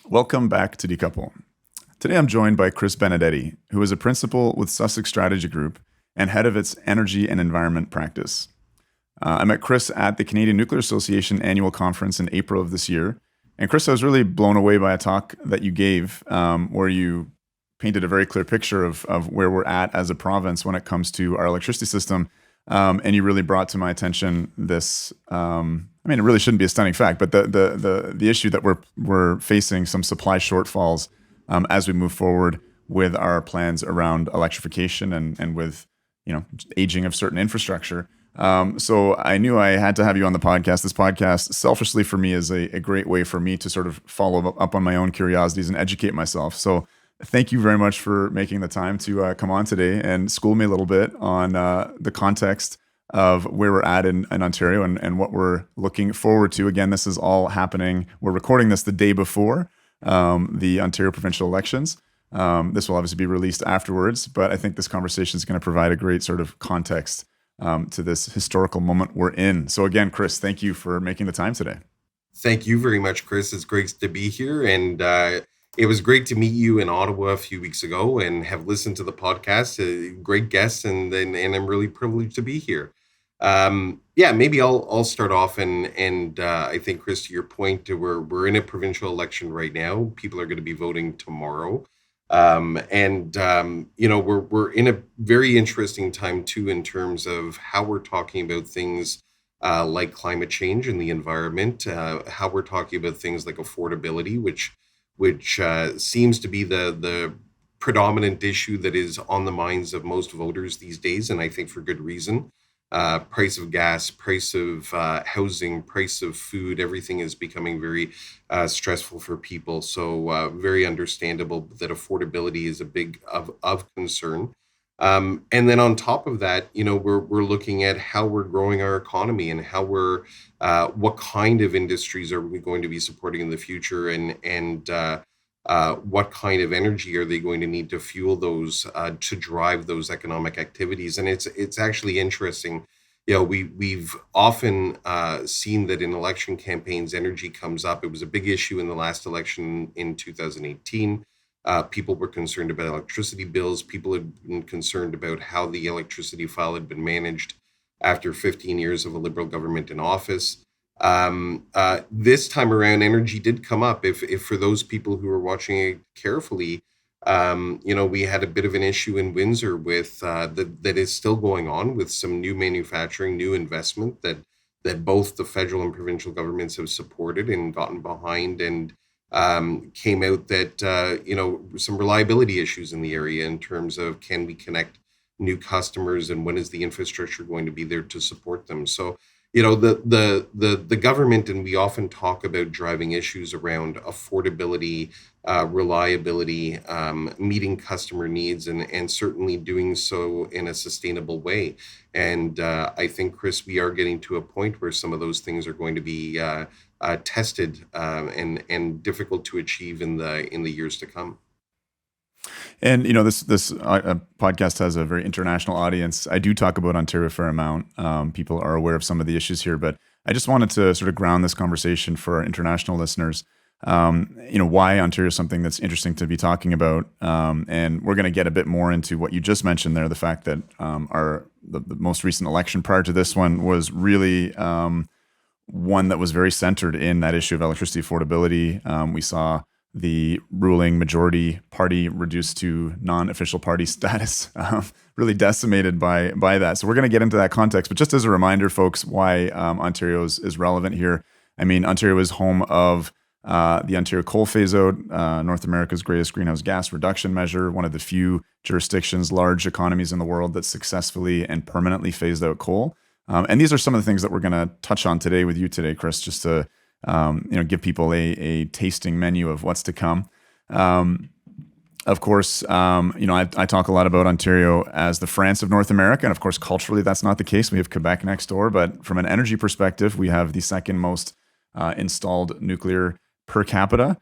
Welcome back to Decouple. Today I'm joined by Chris Benedetti, who is a principal with Sussex Strategy Group and head of its energy and environment practice. I met Chris at the Canadian Nuclear Association annual conference in April of this year. And Chris, I was really blown away by a talk that you gave where you painted a very clear picture of where we're at as a province when it comes to our electricity system. And you really brought to my attention this, it really shouldn't be a stunning fact, but the issue that we're facing some supply shortfalls as we move forward with our plans around electrification and with aging of certain infrastructure. So I knew I had to have you on the podcast. This podcast, selfishly for me, is a great way for me to sort of follow up on my own curiosities and educate myself. So thank you very much for making the time to come on today and school me a little bit on the context of where we're at in Ontario and what we're looking forward to. Again, this is all happening. We're recording this the day before the Ontario provincial elections. This will obviously be released afterwards, but I think this conversation is going to provide a great sort of context to this historical moment we're in. So again, Chris, thank you for making the time today. Thank you very much, Chris. It's great to be here. And it was great to meet you in Ottawa a few weeks ago and have listened to the podcast. Great guests, and I'm really privileged to be here. Maybe I'll start off and I think, Chris, to your point, we're in a provincial election right now. People are going to be voting tomorrow. We're in a very interesting time too in terms of how we're talking about things like climate change and the environment, how we're talking about things like affordability, which seems to be the predominant issue that is on the minds of most voters these days, and I think for good reason. Price of gas, price of housing, price of food, everything is becoming very stressful for people. So very understandable that affordability is a big of concern. And then on top of that, we're looking at how we're growing our economy and how what kind of industries are we going to be supporting in the future, and what kind of energy are they going to need to fuel those to drive those economic activities. And it's actually interesting. We've often seen that in election campaigns, energy comes up. It was a big issue in the last election in 2018. People were concerned about electricity bills. People had been concerned about how the electricity file had been managed after 15 years of a Liberal government in office. This time around, energy did come up. If for those people who were watching it carefully, we had a bit of an issue in Windsor with that is still going on with some new manufacturing, new investment that both the federal and provincial governments have supported and gotten behind, and came out that some reliability issues in the area in terms of can we connect new customers and when is the infrastructure going to be there to support them. So the government, and we often talk about driving issues around affordability, reliability, meeting customer needs, and certainly doing so in a sustainable way. And I think, Chris, we are getting to a point where some of those things are going to be tested and difficult to achieve in the years to come. And this podcast has a very international audience. I do talk about Ontario a fair amount. People are aware of some of the issues here, but I just wanted to sort of ground this conversation for our international listeners. Why Ontario is something that's interesting to be talking about, and we're going to get a bit more into what you just mentioned there. The fact that the most recent election prior to this one was really one that was very centered in that issue of electricity affordability. We saw the ruling majority party reduced to non-official party status, really decimated by that. So we're going to get into that context. But just as a reminder, folks, why Ontario is relevant here. Ontario is home of the Ontario coal phaseout, North America's greatest greenhouse gas reduction measure, one of the few jurisdictions, large economies in the world that successfully and permanently phased out coal. And these are some of the things that we're going to touch on today with you today, Chris, just to give people a tasting menu of what's to come. Of course, I talk a lot about Ontario as the France of North America. And of course, culturally, that's not the case. We have Quebec next door. But from an energy perspective, we have the second most installed nuclear per capita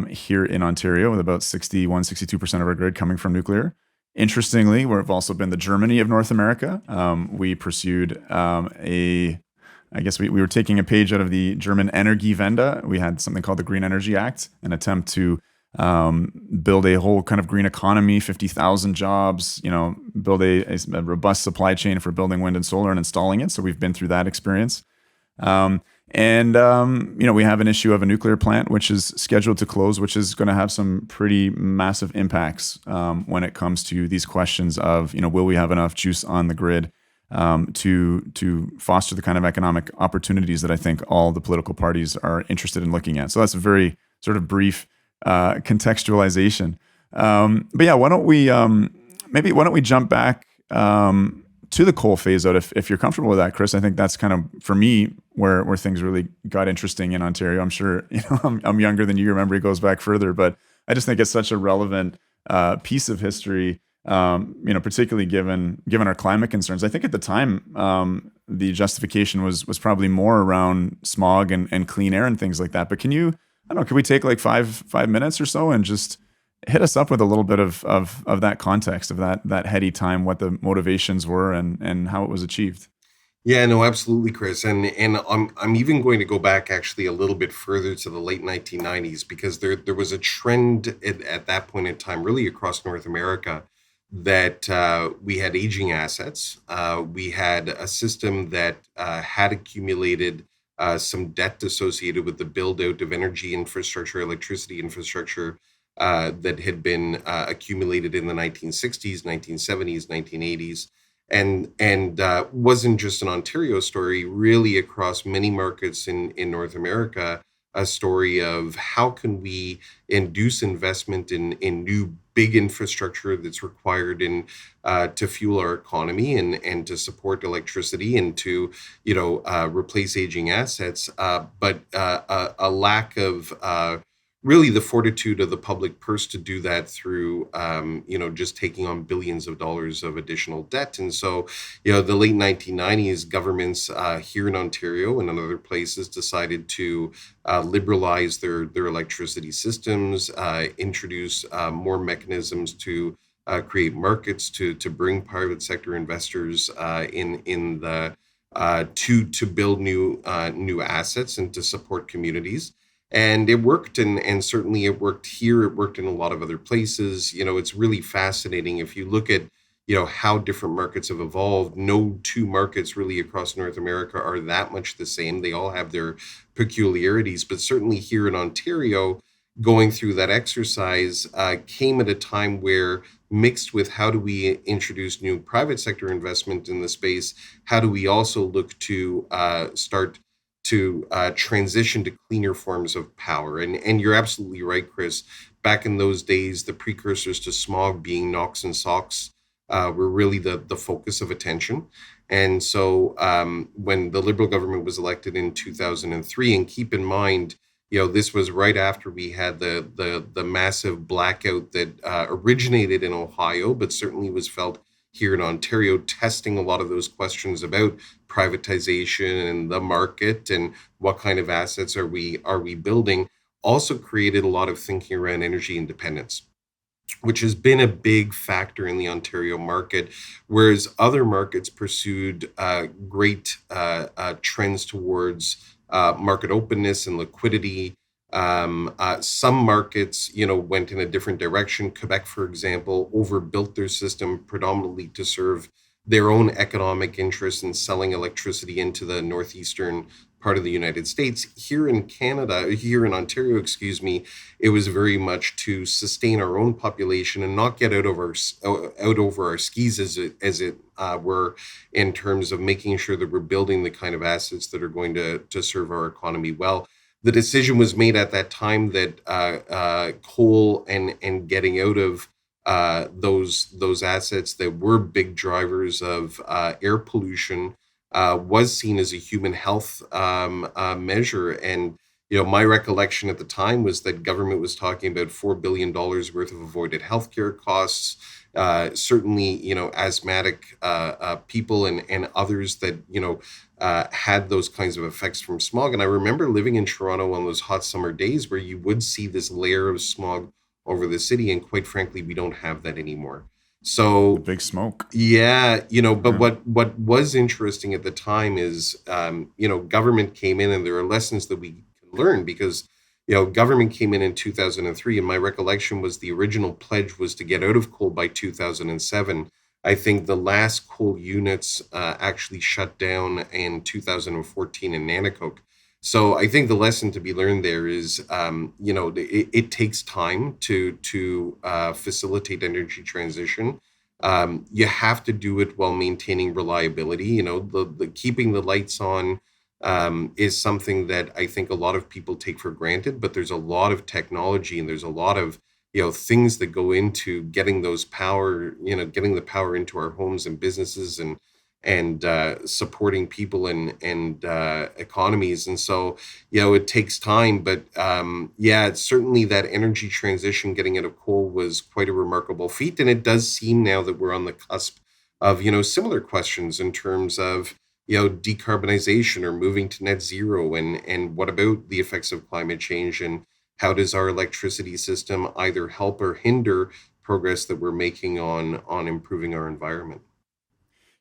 here in Ontario, with about 62% of our grid coming from nuclear. Interestingly, we've also been the Germany of North America. We pursued a I guess we were taking a page out of the German Energiewende. We had something called the Green Energy Act, an attempt to build a whole kind of green economy, 50,000 jobs, build a robust supply chain for building wind and solar and installing it. So we've been through that experience. We have an issue of a nuclear plant, which is scheduled to close, which is going to have some pretty massive impacts when it comes to these questions of, will we have enough juice on the grid to foster the kind of economic opportunities that I think all the political parties are interested in looking at. So that's a very sort of brief contextualization. But yeah, why don't we jump back to the coal phase out if you're comfortable with that, Chris. I think that's kind of, for me, where things really got interesting in Ontario. I'm sure I'm younger than you. Your memory goes back further, but I just think it's such a relevant piece of history. Particularly given our climate concerns. I think at the time the justification was probably more around smog and clean air and things like that. But can we take like five minutes or so and just hit us up with a little bit of that context of that heady time, what the motivations were and how it was achieved? Yeah, no, absolutely, Chris. And I'm even going to go back actually a little bit further to the late 1990s, because there was a trend at that point in time, really across North America, that we had aging assets. We had a system that had accumulated some debt associated with the build out of energy infrastructure, electricity infrastructure that had been accumulated in the 1960s, 1970s, 1980s. And wasn't just an Ontario story, really across many markets in North America, a story of how can we induce investment in new big infrastructure that's required to fuel our economy and to support electricity and to replace aging assets, but a lack of really the fortitude of the public purse to do that through just taking on billions of dollars of additional debt. And so the late 1990s, governments here in Ontario and in other places decided to liberalize their electricity systems, introduce more mechanisms to create markets to bring private sector investors in the to build new assets and to support communities. And it worked, and certainly it worked here. It worked in a lot of other places. It's really fascinating if you look at how different markets have evolved. No two markets really across North America are that much the same. They all have their peculiarities, but certainly here in Ontario, going through that exercise came at a time where, mixed with how do we introduce new private sector investment in the space, how do we also look to start to transition to cleaner forms of power. And you're absolutely right, Chris. Back in those days, the precursors to smog, being NOx and SOx, were really the focus of attention. And so when the Liberal government was elected in 2003, and keep in mind, this was right after we had the massive blackout that originated in Ohio, but certainly was felt here in Ontario, testing a lot of those questions about privatization and the market and what kind of assets are we building, also created a lot of thinking around energy independence, which has been a big factor in the Ontario market, whereas other markets pursued great trends towards market openness and liquidity. Some markets, went in a different direction. Quebec, for example, overbuilt their system predominantly to serve their own economic interests in selling electricity into the northeastern part of the United States. Here in Ontario, it was very much to sustain our own population and not get out over our skis, as it were, in terms of making sure that we're building the kind of assets that are going to serve our economy well. The decision was made at that time that coal and getting out of those assets that were big drivers of air pollution was seen as a human health measure. And my recollection at the time was that government was talking about $4 billion worth of avoided healthcare costs. Certainly, asthmatic people and others that had those kinds of effects from smog. And I remember living in Toronto on those hot summer days where you would see this layer of smog over the city, and quite frankly, we don't have that anymore. The So big smoke. yeah, but Yeah. what was interesting at the time is, government came in, and there are lessons that we can learn because, government came in 2003, and my recollection was the original pledge was to get out of coal by 2007. I think the last coal units actually shut down in 2014 in Nanticoke. So I think the lesson to be learned there is, it takes time to facilitate energy transition. You have to do it while maintaining reliability. The keeping the lights on is something that I think a lot of people take for granted, but there's a lot of technology and there's a lot of things that go into getting the power into our homes and businesses and supporting people and economies. And so it takes time, but yeah, it's certainly that energy transition, getting out of coal, was quite a remarkable feat. And it does seem now that we're on the cusp of similar questions in terms of decarbonization or moving to net zero, and what about the effects of climate change, and how does our electricity system either help or hinder progress that we're making on improving our environment.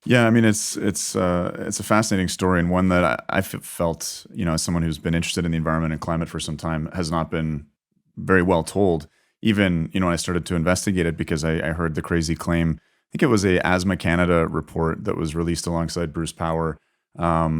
Yeah, I mean it's a fascinating story, and one that felt, as someone who's been interested in the environment and climate for some time, has not been very well told. Even, when I started to investigate it, because I heard the crazy claim. I think it was a Asthma Canada report that was released alongside Bruce Power,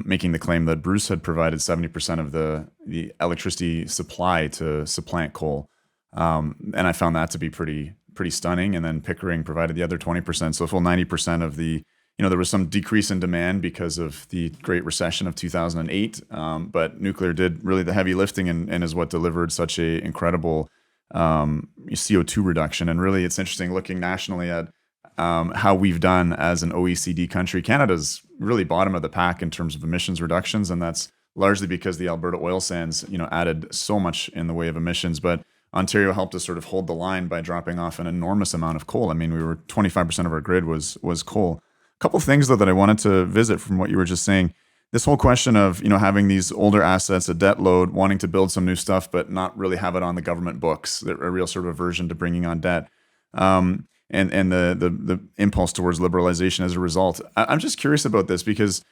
making the claim that Bruce had provided 70% of the electricity supply to supplant coal, and I found that to be pretty stunning. And then Pickering provided the other 20%, so a full 90% of the. There was some decrease in demand because of the Great Recession of 2008, but nuclear did really the heavy lifting, and is what delivered such a incredible CO2 reduction. And really, it's interesting looking nationally at how we've done as an OECD country. Canada's really bottom of the pack in terms of emissions reductions, and that's largely because the Alberta oil sands, added so much in the way of emissions. But Ontario helped us sort of hold the line by dropping off an enormous amount of coal. I mean, we were 25% of our grid was coal. A couple of things though that I wanted to visit from what you were just saying. This whole question of having these older assets, a debt load, wanting to build some new stuff, but not really have it on the government books. A real sort of aversion to bringing on debt, and the impulse towards liberalization as a result. I'm just curious about this because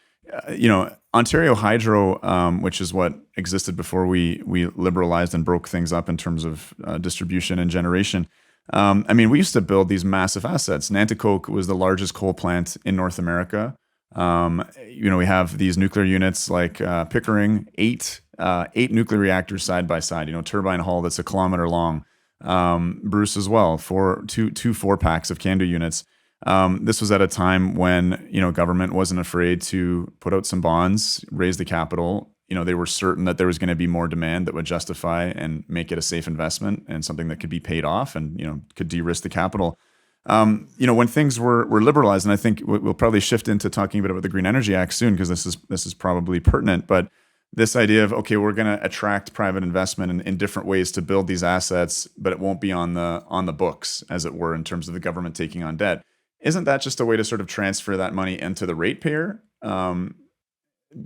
Ontario Hydro, which is what existed before we liberalized and broke things up in terms of distribution and generation. I mean, we used to build these massive assets. Nanticoke was the largest coal plant in North America. We have these nuclear units like Pickering, eight nuclear reactors side by side. Turbine hull that's a kilometer long. Bruce as well, two 4-packs of CANDU units. This was at a time when government wasn't afraid to put out some bonds, raise the capital. They were certain that there was going to be more demand that would justify and make it a safe investment and something that could be paid off and could de-risk the capital. When things were liberalized, and I think we'll probably shift into talking a bit about the Green Energy Act soon, because this is probably pertinent. But this idea of, okay, we're going to attract private investment in different ways to build these assets, but it won't be on the books, as it were, in terms of the government taking on debt. Isn't that just a way to sort of transfer that money into the ratepayer?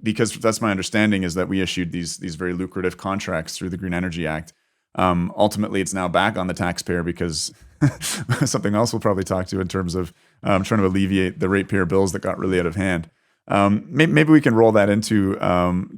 Because that's my understanding, is that we issued these very lucrative contracts through the Green Energy Act. Ultimately, it's now back on the taxpayer because something else we'll probably talk to in terms of trying to alleviate the ratepayer bills that got really out of hand. Maybe we can roll that into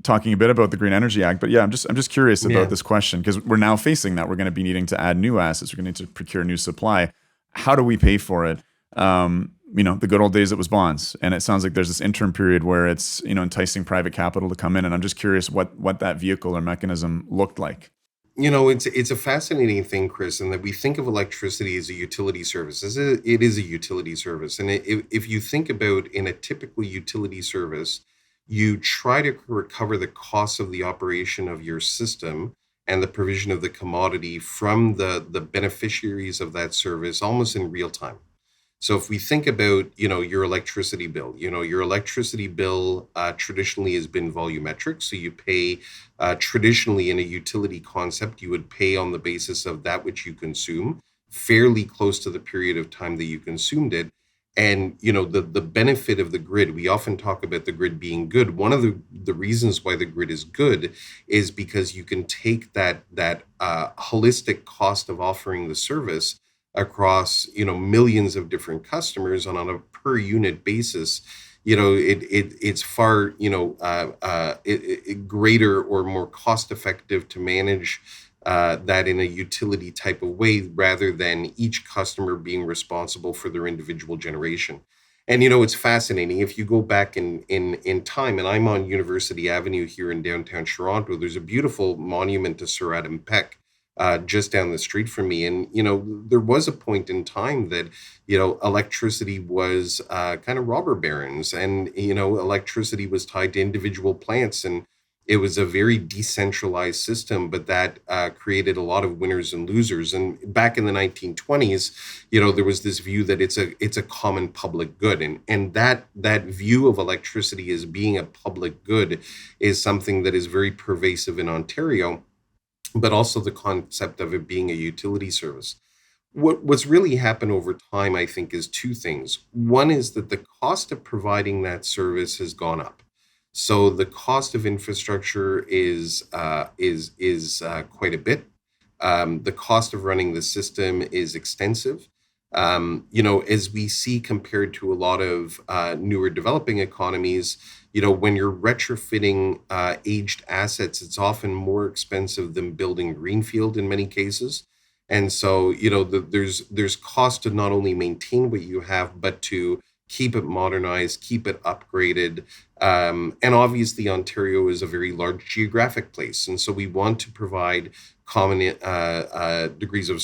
talking a bit about the Green Energy Act. But yeah, I'm just curious about this question, because we're now facing that. We're going to be needing to add new assets. We're going to need to procure new supply. How do we pay for it? The good old days, it was bonds. And it sounds like there's this interim period where it's, enticing private capital to come in. And I'm just curious what that vehicle or mechanism looked like. It's a fascinating thing, Chris, in that we think of electricity as a utility service. It is a utility service. And if you think about, in a typical utility service, you try to recover the costs of the operation of your system and the provision of the commodity from the beneficiaries of that service almost in real time. So if we think about, your electricity bill, your electricity bill traditionally has been volumetric. So you pay traditionally, in a utility concept, you would pay on the basis of that which you consume, fairly close to the period of time that you consumed it. And, the benefit of the grid, we often talk about the grid being good. One of the reasons why the grid is good is because you can take that holistic cost of offering the service across, millions of different customers, and on a per unit basis, it's far, greater or more cost effective to manage that in a utility type of way, rather than each customer being responsible for their individual generation. And it's fascinating. If you go back in time, and I'm on University Avenue here in downtown Toronto, there's a beautiful monument to Sir Adam Peck just down the street from me. And there was a point in time that electricity was kind of robber barons, and electricity was tied to individual plants, and it was a very decentralized system, but that created a lot of winners and losers. And back in the 1920s, there was this view that it's a common public good, and that view of electricity as being a public good is something that is very pervasive in Ontario, but also the concept of it being a utility service. What's really happened over time, I think, is two things. One is that the cost of providing that service has gone up. So the cost of infrastructure is quite a bit. The cost of running the system is extensive. As we see compared to a lot of newer developing economies, when you're retrofitting aged assets, it's often more expensive than building greenfield in many cases. And so, there's cost to not only maintain what you have, but to keep it modernized, keep it upgraded. And obviously, Ontario is a very large geographic place. And so we want to provide common degrees of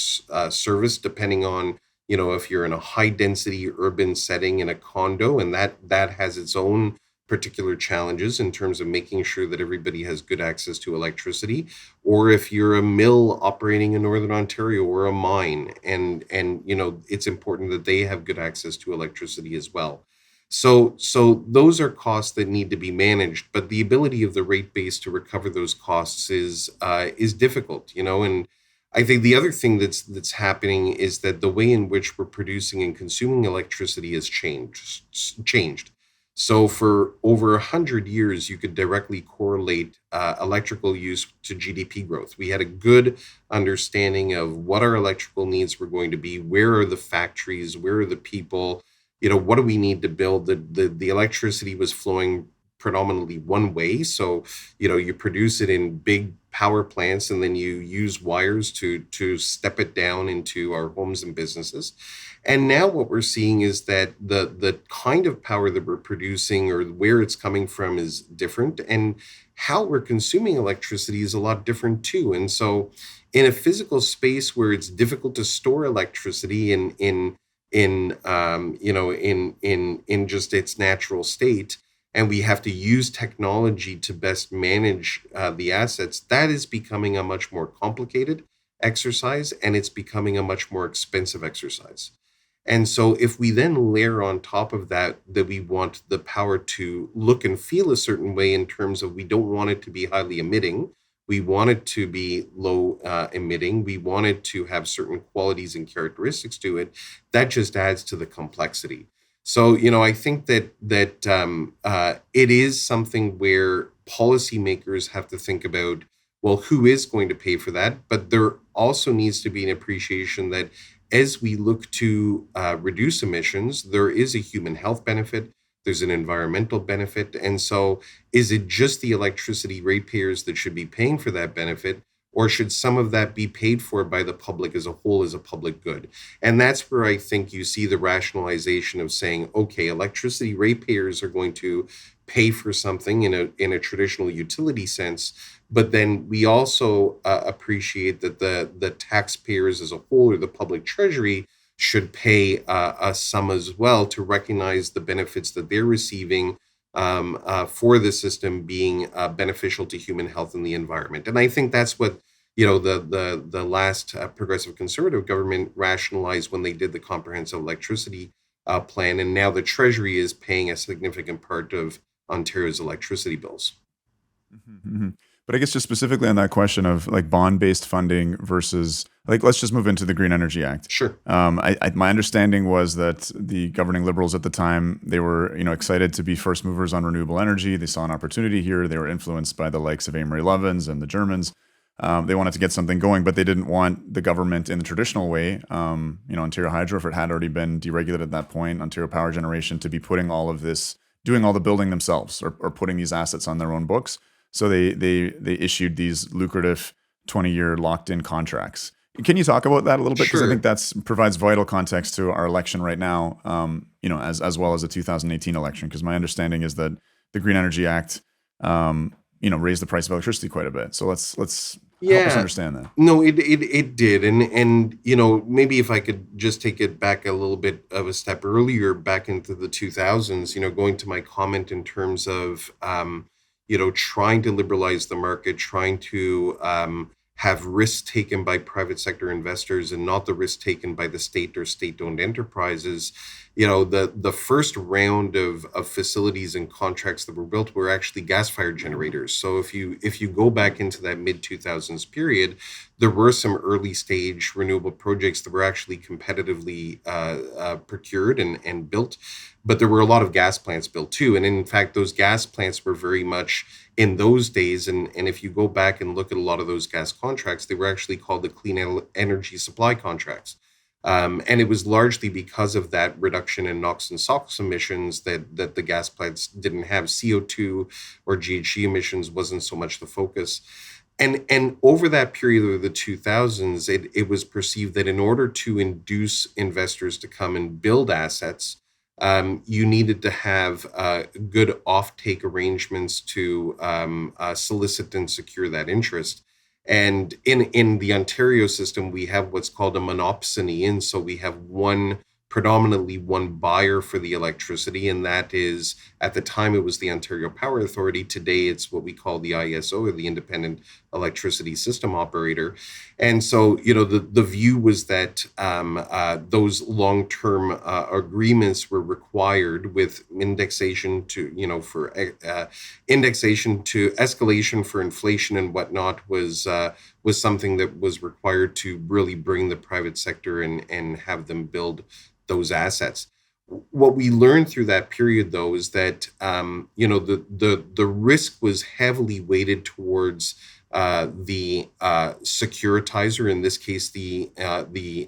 service, depending on, if you're in a high density urban setting in a condo, and that has its own particular challenges in terms of making sure that everybody has good access to electricity, or if you're a mill operating in Northern Ontario, or a mine, and it's important that they have good access to electricity as well. So those are costs that need to be managed, but the ability of the rate base to recover those costs is difficult, and I think the other thing that's happening is that the way in which we're producing and consuming electricity has changed. So for over 100 years, you could directly correlate electrical use to GDP growth. We had a good understanding of what our electrical needs were going to be. Where are the factories? Where are the people? What do we need to build? The electricity was flowing predominantly one way. So, you produce it in big power plants, and then you use wires to step it down into our homes and businesses. And now what we're seeing is that the kind of power that we're producing, or where it's coming from, is different, and how we're consuming electricity is a lot different too. And so in a physical space where it's difficult to store electricity in just its natural state, and we have to use technology to best manage the assets, that is becoming a much more complicated exercise, and it's becoming a much more expensive exercise. And so if we then layer on top of that we want the power to look and feel a certain way, in terms of, we don't want it to be highly emitting, we want it to be low emitting, we want it to have certain qualities and characteristics to it, that just adds to the complexity. So, I think that it is something where policymakers have to think about, well, who is going to pay for that? But there also needs to be an appreciation that as we look to reduce emissions, there is a human health benefit, there's an environmental benefit. And so is it just the electricity ratepayers that should be paying for that benefit? Or should some of that be paid for by the public as a whole, as a public good? And that's where I think you see the rationalization of saying, okay, electricity ratepayers are going to pay for something in a traditional utility sense, but then we also appreciate that the taxpayers as a whole, or the public treasury, should pay a sum as well, to recognize the benefits that they're receiving for the system being beneficial to human health and the environment. And I think that's what the last progressive conservative government rationalized when they did the comprehensive electricity plan, and now the Treasury is paying a significant part of Ontario's electricity bills. Mm-hmm. But I guess just specifically on that question of like bond-based funding versus, like, let's just move into the Green Energy Act. Sure. My understanding was that the governing Liberals at the time, they were excited to be first movers on renewable energy. They saw an opportunity here. They were influenced by the likes of Amory Lovins and the Germans. They wanted to get something going, but they didn't want the government in the traditional way. Ontario Hydro, if it had already been deregulated at that point, Ontario Power Generation, to be putting all of this, doing all the building themselves, or putting these assets on their own books. So they issued these lucrative 20-year locked-in contracts. Can you talk about that a little bit? Because I think Sure. that provides vital context to our election right now, as well as the 2018 election. Because my understanding is that the Green Energy Act, raised the price of electricity quite a bit. So let's help us Yeah. understand that. No, it did. And maybe if I could just take it back a little bit of a step earlier, back into the 2000s, going to my comment in terms of trying to liberalize the market, trying to have risks taken by private sector investors and not the risk taken by the state or state-owned enterprises. The first round of facilities and contracts that were built were actually gas-fired generators. So if you go back into that mid-2000s period, there were some early stage renewable projects that were actually competitively procured and built, but there were a lot of gas plants built too. And in fact, those gas plants were very much in those days, and if you go back and look at a lot of those gas contracts, they were actually called the clean energy supply contracts. And it was largely because of that reduction in NOx and SOx emissions that the gas plants didn't have. CO2 or GHG emissions wasn't so much the focus. And over that period of the 2000s, it was perceived that in order to induce investors to come and build assets, you needed to have good offtake arrangements to solicit and secure that interest. And in the Ontario system, we have what's called a monopsony. And so we have predominantly one buyer for the electricity. And that is, at the time, it was the Ontario Power Authority. Today, it's what we call the ISO, or the Independent Electricity System Operator. And so, the view was that those long-term agreements were required with indexation for indexation to escalation for inflation and whatnot was something that was required to really bring the private sector and have them build those assets. What we learned through that period, though, is that the risk was heavily weighted towards the securitizer, in this case, the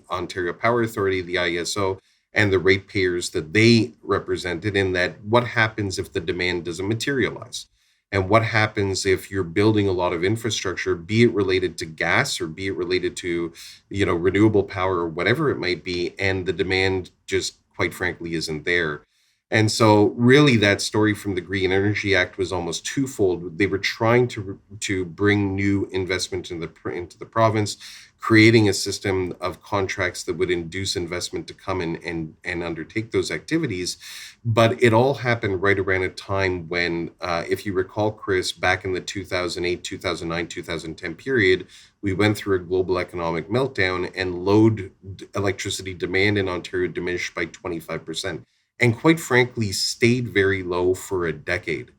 Ontario Power Authority, the ISO, and the ratepayers that they represented, in that what happens if the demand doesn't materialize? And what happens if you're building a lot of infrastructure, be it related to gas or be it related to, renewable power or whatever it might be, and the demand just, quite frankly, isn't there? And so really that story from the Green Energy Act was almost twofold. They were trying to bring new investment into the province, creating a system of contracts that would induce investment to come in and undertake those activities. But it all happened right around a time when, if you recall, Chris, back in the 2008, 2009, 2010 period, we went through a global economic meltdown, and load electricity demand in Ontario diminished by 25%. And quite frankly, stayed very low for a decade.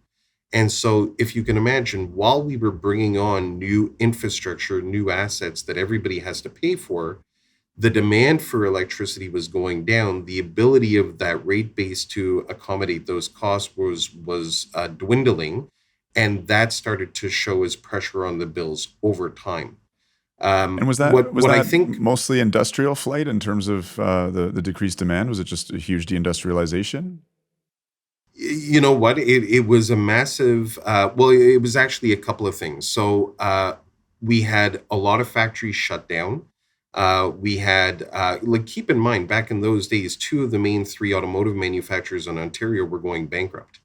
And so if you can imagine, while we were bringing on new infrastructure, new assets that everybody has to pay for, the demand for electricity was going down. The ability of that rate base to accommodate those costs was dwindling, and that started to show as pressure on the bills over time. And was that was What I that think mostly industrial flight in terms of the decreased demand? Was it just a huge deindustrialization? You know what? It was a massive, well, it was actually a couple of things. So we had a lot of factories shut down. We had, keep in mind, back in those days, two of the main three automotive manufacturers in Ontario were going bankrupt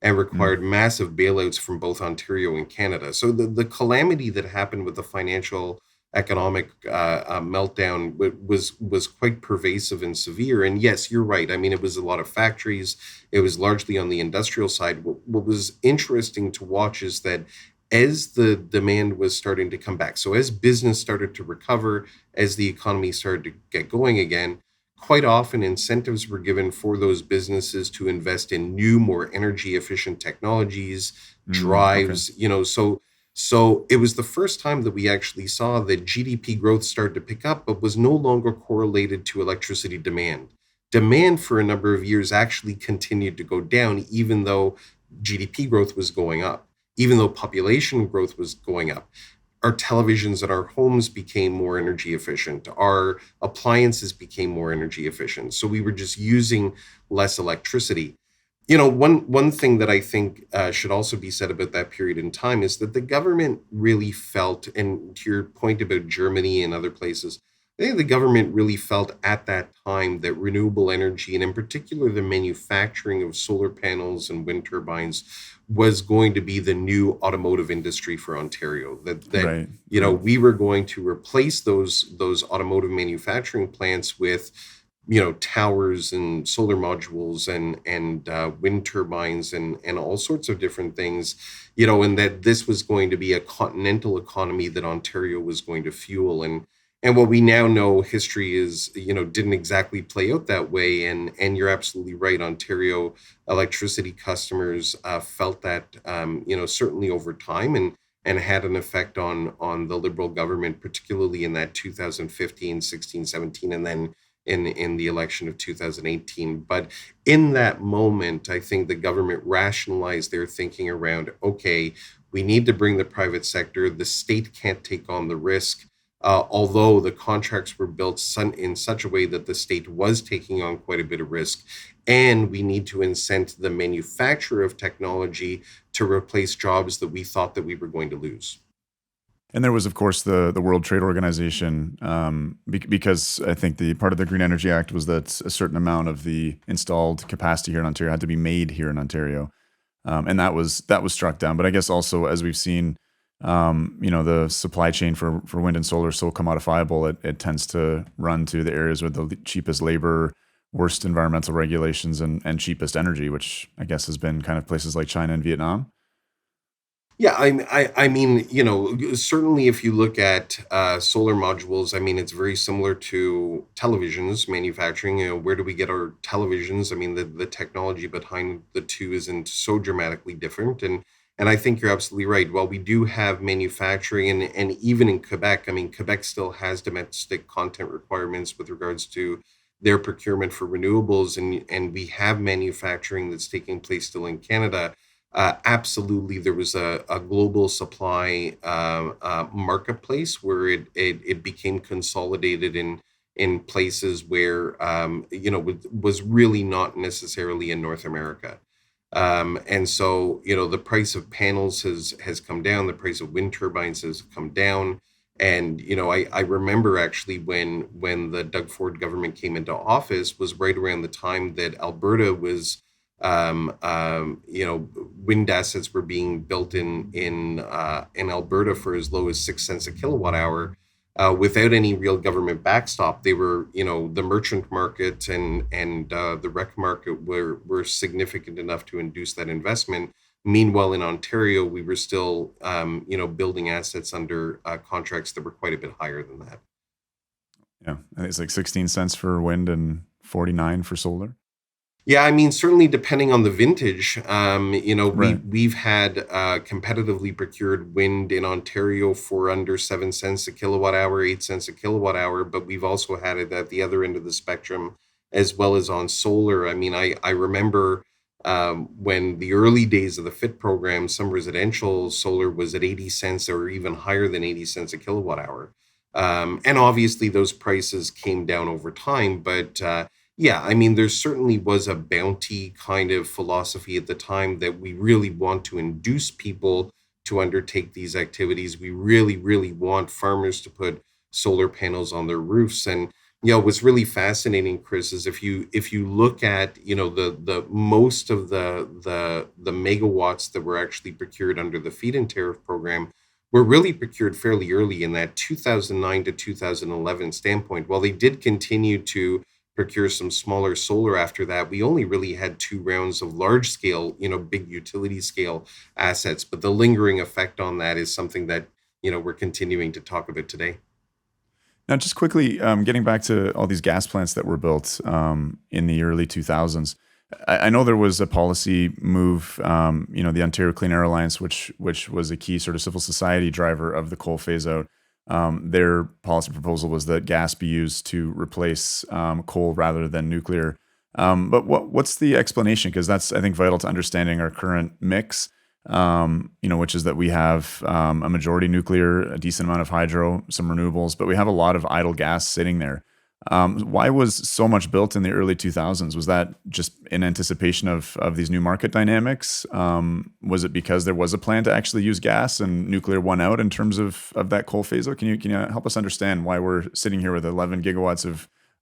and Mm. required massive bailouts from both Ontario and Canada. So the calamity that happened with the financial economic meltdown was quite pervasive and severe. And yes, you're right. I mean, it was a lot of factories. It was largely on the industrial side. What was interesting to watch is that as the demand was starting to come back, so as business started to recover, as the economy started to get going again, quite often incentives were given for those businesses to invest in new, more energy efficient technologies, Okay. drives, so it was the first time that we actually saw that GDP growth started to pick up, but was no longer correlated to electricity demand. Demand for a number of years actually continued to go down, even though GDP growth was going up, even though population growth was going up. our televisions in our homes became more energy efficient. Our appliances became more energy efficient. So we were just using less electricity. One thing that I think should also be said about that period in time is that the government really felt, and to your point about Germany and other places, I think the government really felt at that time that renewable energy, and in particular the manufacturing of solar panels and wind turbines, was going to be the new automotive industry for Ontario. That Right. Right. we were going to replace those automotive manufacturing plants with towers and solar modules and wind turbines and all sorts of different things, and that this was going to be a continental economy that Ontario was going to fuel. And what we now know, history is, didn't exactly play out that way. And you're absolutely right. Ontario electricity customers felt that, certainly over time, and had an effect on the Liberal government, particularly in that 2015, 16, 17, and then in the election of 2018. But in that moment, I think the government rationalized their thinking around, okay, we need to bring the private sector. The state can't take on the risk. Although the contracts were built in such a way that the state was taking on quite a bit of risk, and we need to incent the manufacturer of technology to replace jobs that we thought that we were going to lose. And there was, of course, the World Trade Organization, because I think the part of the Green Energy Act was that a certain amount of the installed capacity here in Ontario had to be made here in Ontario, and that was struck down. But I guess also, as we've seen, the supply chain for wind and solar is so commodifiable, it tends to run to the areas with the cheapest labor, worst environmental regulations, and cheapest energy, which I guess has been kind of places like China and Vietnam. Yeah, I mean, certainly if you look at solar modules, I mean, it's very similar to televisions manufacturing. Where do we get our televisions? I mean, the technology behind the two isn't so dramatically different. And I think you're absolutely right. While we do have manufacturing, and even in Quebec, I mean, Quebec still has domestic content requirements with regards to their procurement for renewables, and we have manufacturing that's taking place still in Canada. Absolutely, there was a global supply marketplace where it became consolidated in places where was really not necessarily in North America. And so the price of panels has come down, the price of wind turbines has come down. And I remember actually when the Doug Ford government came into office was right around the time that Alberta was wind assets were being built in Alberta for as low as 6 cents a kilowatt hour, without any real government backstop. They were, the merchant market and the rec market were significant enough to induce that investment. Meanwhile, in Ontario, we were still, building assets under contracts that were quite a bit higher than that. Yeah, I think it's like 16 cents for wind and 49 for solar. Yeah, I mean, certainly depending on the vintage, Right. we've had competitively procured wind in Ontario for under 7 cents a kilowatt hour, 8 cents a kilowatt hour, but we've also had it at the other end of the spectrum, as well as on solar. I mean, I remember when the early days of the FIT program, some residential solar was at 80 cents or even higher than 80 cents a kilowatt hour. And obviously, those prices came down over time, but yeah, I mean, there certainly was a bounty kind of philosophy at the time that we really want to induce people to undertake these activities. We really, really want farmers to put solar panels on their roofs. And what's really fascinating, Chris, is if you look at the most of the megawatts that were actually procured under the feed-in tariff program were really procured fairly early in that 2009 to 2011 standpoint. While they did continue to procure some smaller solar after that, we only really had two rounds of large scale, big utility scale assets. But the lingering effect on that is something that, we're continuing to talk about today. Now, just quickly, getting back to all these gas plants that were built in the early 2000s, I know there was a policy move, the Ontario Clean Air Alliance, which was a key sort of civil society driver of the coal phase out. Their policy proposal was that gas be used to replace coal rather than nuclear. But what's the explanation? Because that's, I think, vital to understanding our current mix. which is that we have a majority nuclear, a decent amount of hydro, some renewables, but we have a lot of idle gas sitting there. Why was so much built in the early 2000s? Was that just in anticipation of these new market dynamics? Was it because there was a plan to actually use gas and nuclear won out in terms of that coal phase out? Can you help us understand why we're sitting here with 11 gigawatts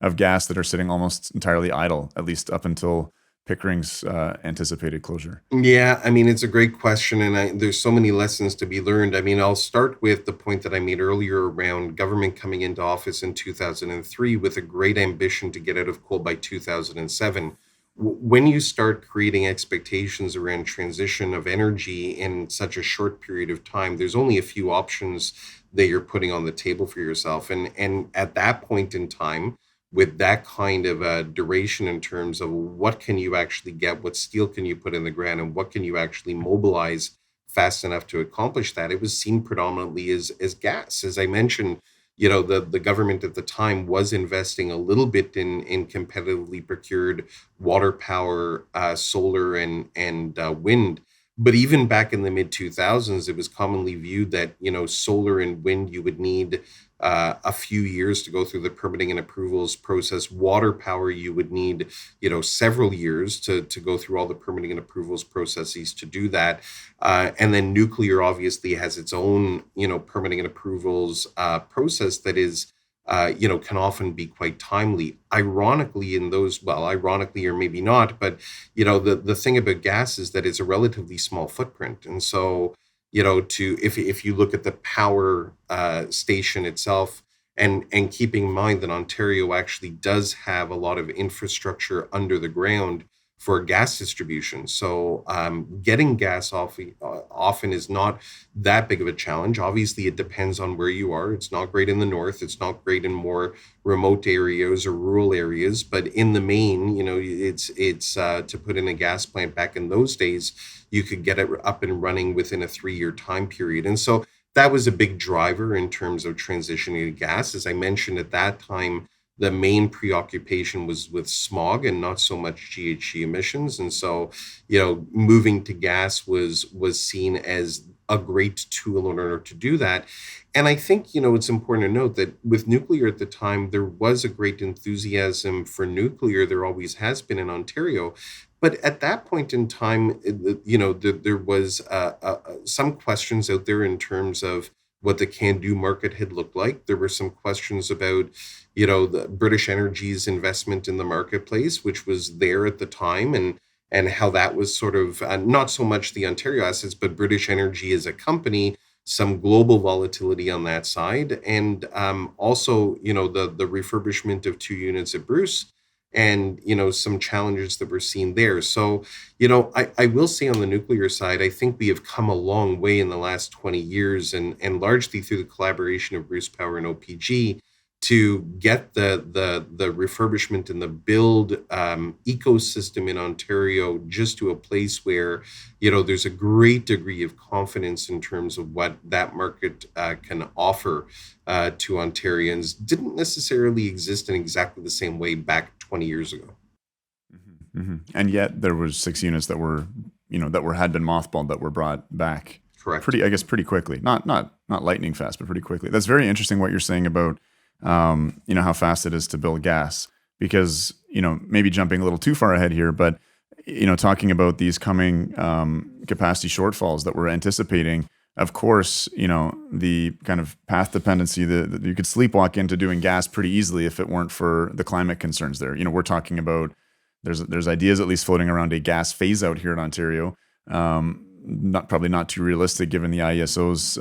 of gas that are sitting almost entirely idle, at least up until Pickering's anticipated closure? Yeah, I mean, it's a great question, and there's so many lessons to be learned. I mean, I'll start with the point that I made earlier around government coming into office in 2003 with a great ambition to get out of coal by 2007. When you start creating expectations around transition of energy in such a short period of time, there's only a few options that you're putting on the table for yourself. And at that point in time, with that kind of a duration in terms of what can you actually get, what steel can you put in the ground, and what can you actually mobilize fast enough to accomplish that, it was seen predominantly as gas. As I mentioned, the government at the time was investing a little bit in competitively procured water power, solar, and wind. But even back in the mid 2000s, it was commonly viewed that solar and wind, you would need a few years to go through the permitting and approvals process. Water power, you would need several years to go through all the permitting and approvals processes to do that. And then nuclear obviously has its own permitting and approvals process that is can often be quite timely. Ironically, ironically or maybe not, but the thing about gas is that it's a relatively small footprint, and so to if you look at the power station itself, and keeping in mind that Ontario actually does have a lot of infrastructure under the ground for gas distribution. So getting gas often is not that big of a challenge. Obviously, it depends on where you are. It's not great in the north. It's not great in more remote areas or rural areas. But in the main, it's to put in a gas plant back in those days, you could get it up and running within a 3-year time period. And so that was a big driver in terms of transitioning to gas. As I mentioned at that time, the main preoccupation was with smog and not so much GHG emissions. And so, moving to gas was seen as a great tool in order to do that. And I think, it's important to note that with nuclear at the time, there was a great enthusiasm for nuclear. There always has been in Ontario. But at that point in time, there was some questions out there in terms of what the can-do market had looked like. There were some questions about, the British Energy's investment in the marketplace, which was there at the time, and how that was sort of not so much the Ontario assets, but British Energy as a company, some global volatility on that side, and also, the refurbishment of 2 units at Bruce, and some challenges that we're seeing there. So I will say on the nuclear side, I think we have come a long way in the last 20 years, and largely through the collaboration of Bruce Power and OPG, to get the refurbishment and the build ecosystem in Ontario just to a place where there's a great degree of confidence in terms of what that market can offer to Ontarians. Didn't necessarily exist in exactly the same way back 20 years ago. Mm-hmm. Mm-hmm. And yet there was 6 units that were had been mothballed that were brought back. Correct. Pretty quickly. Not lightning fast, but pretty quickly. That's very interesting what you're saying about how fast it is to build gas, because, maybe jumping a little too far ahead here, but, talking about these coming capacity shortfalls that we're anticipating, of course, the kind of path dependency that you could sleepwalk into doing gas pretty easily if it weren't for the climate concerns there. We're talking about, there's ideas at least floating around a gas phase out here in Ontario. Probably not too realistic given the IESO's,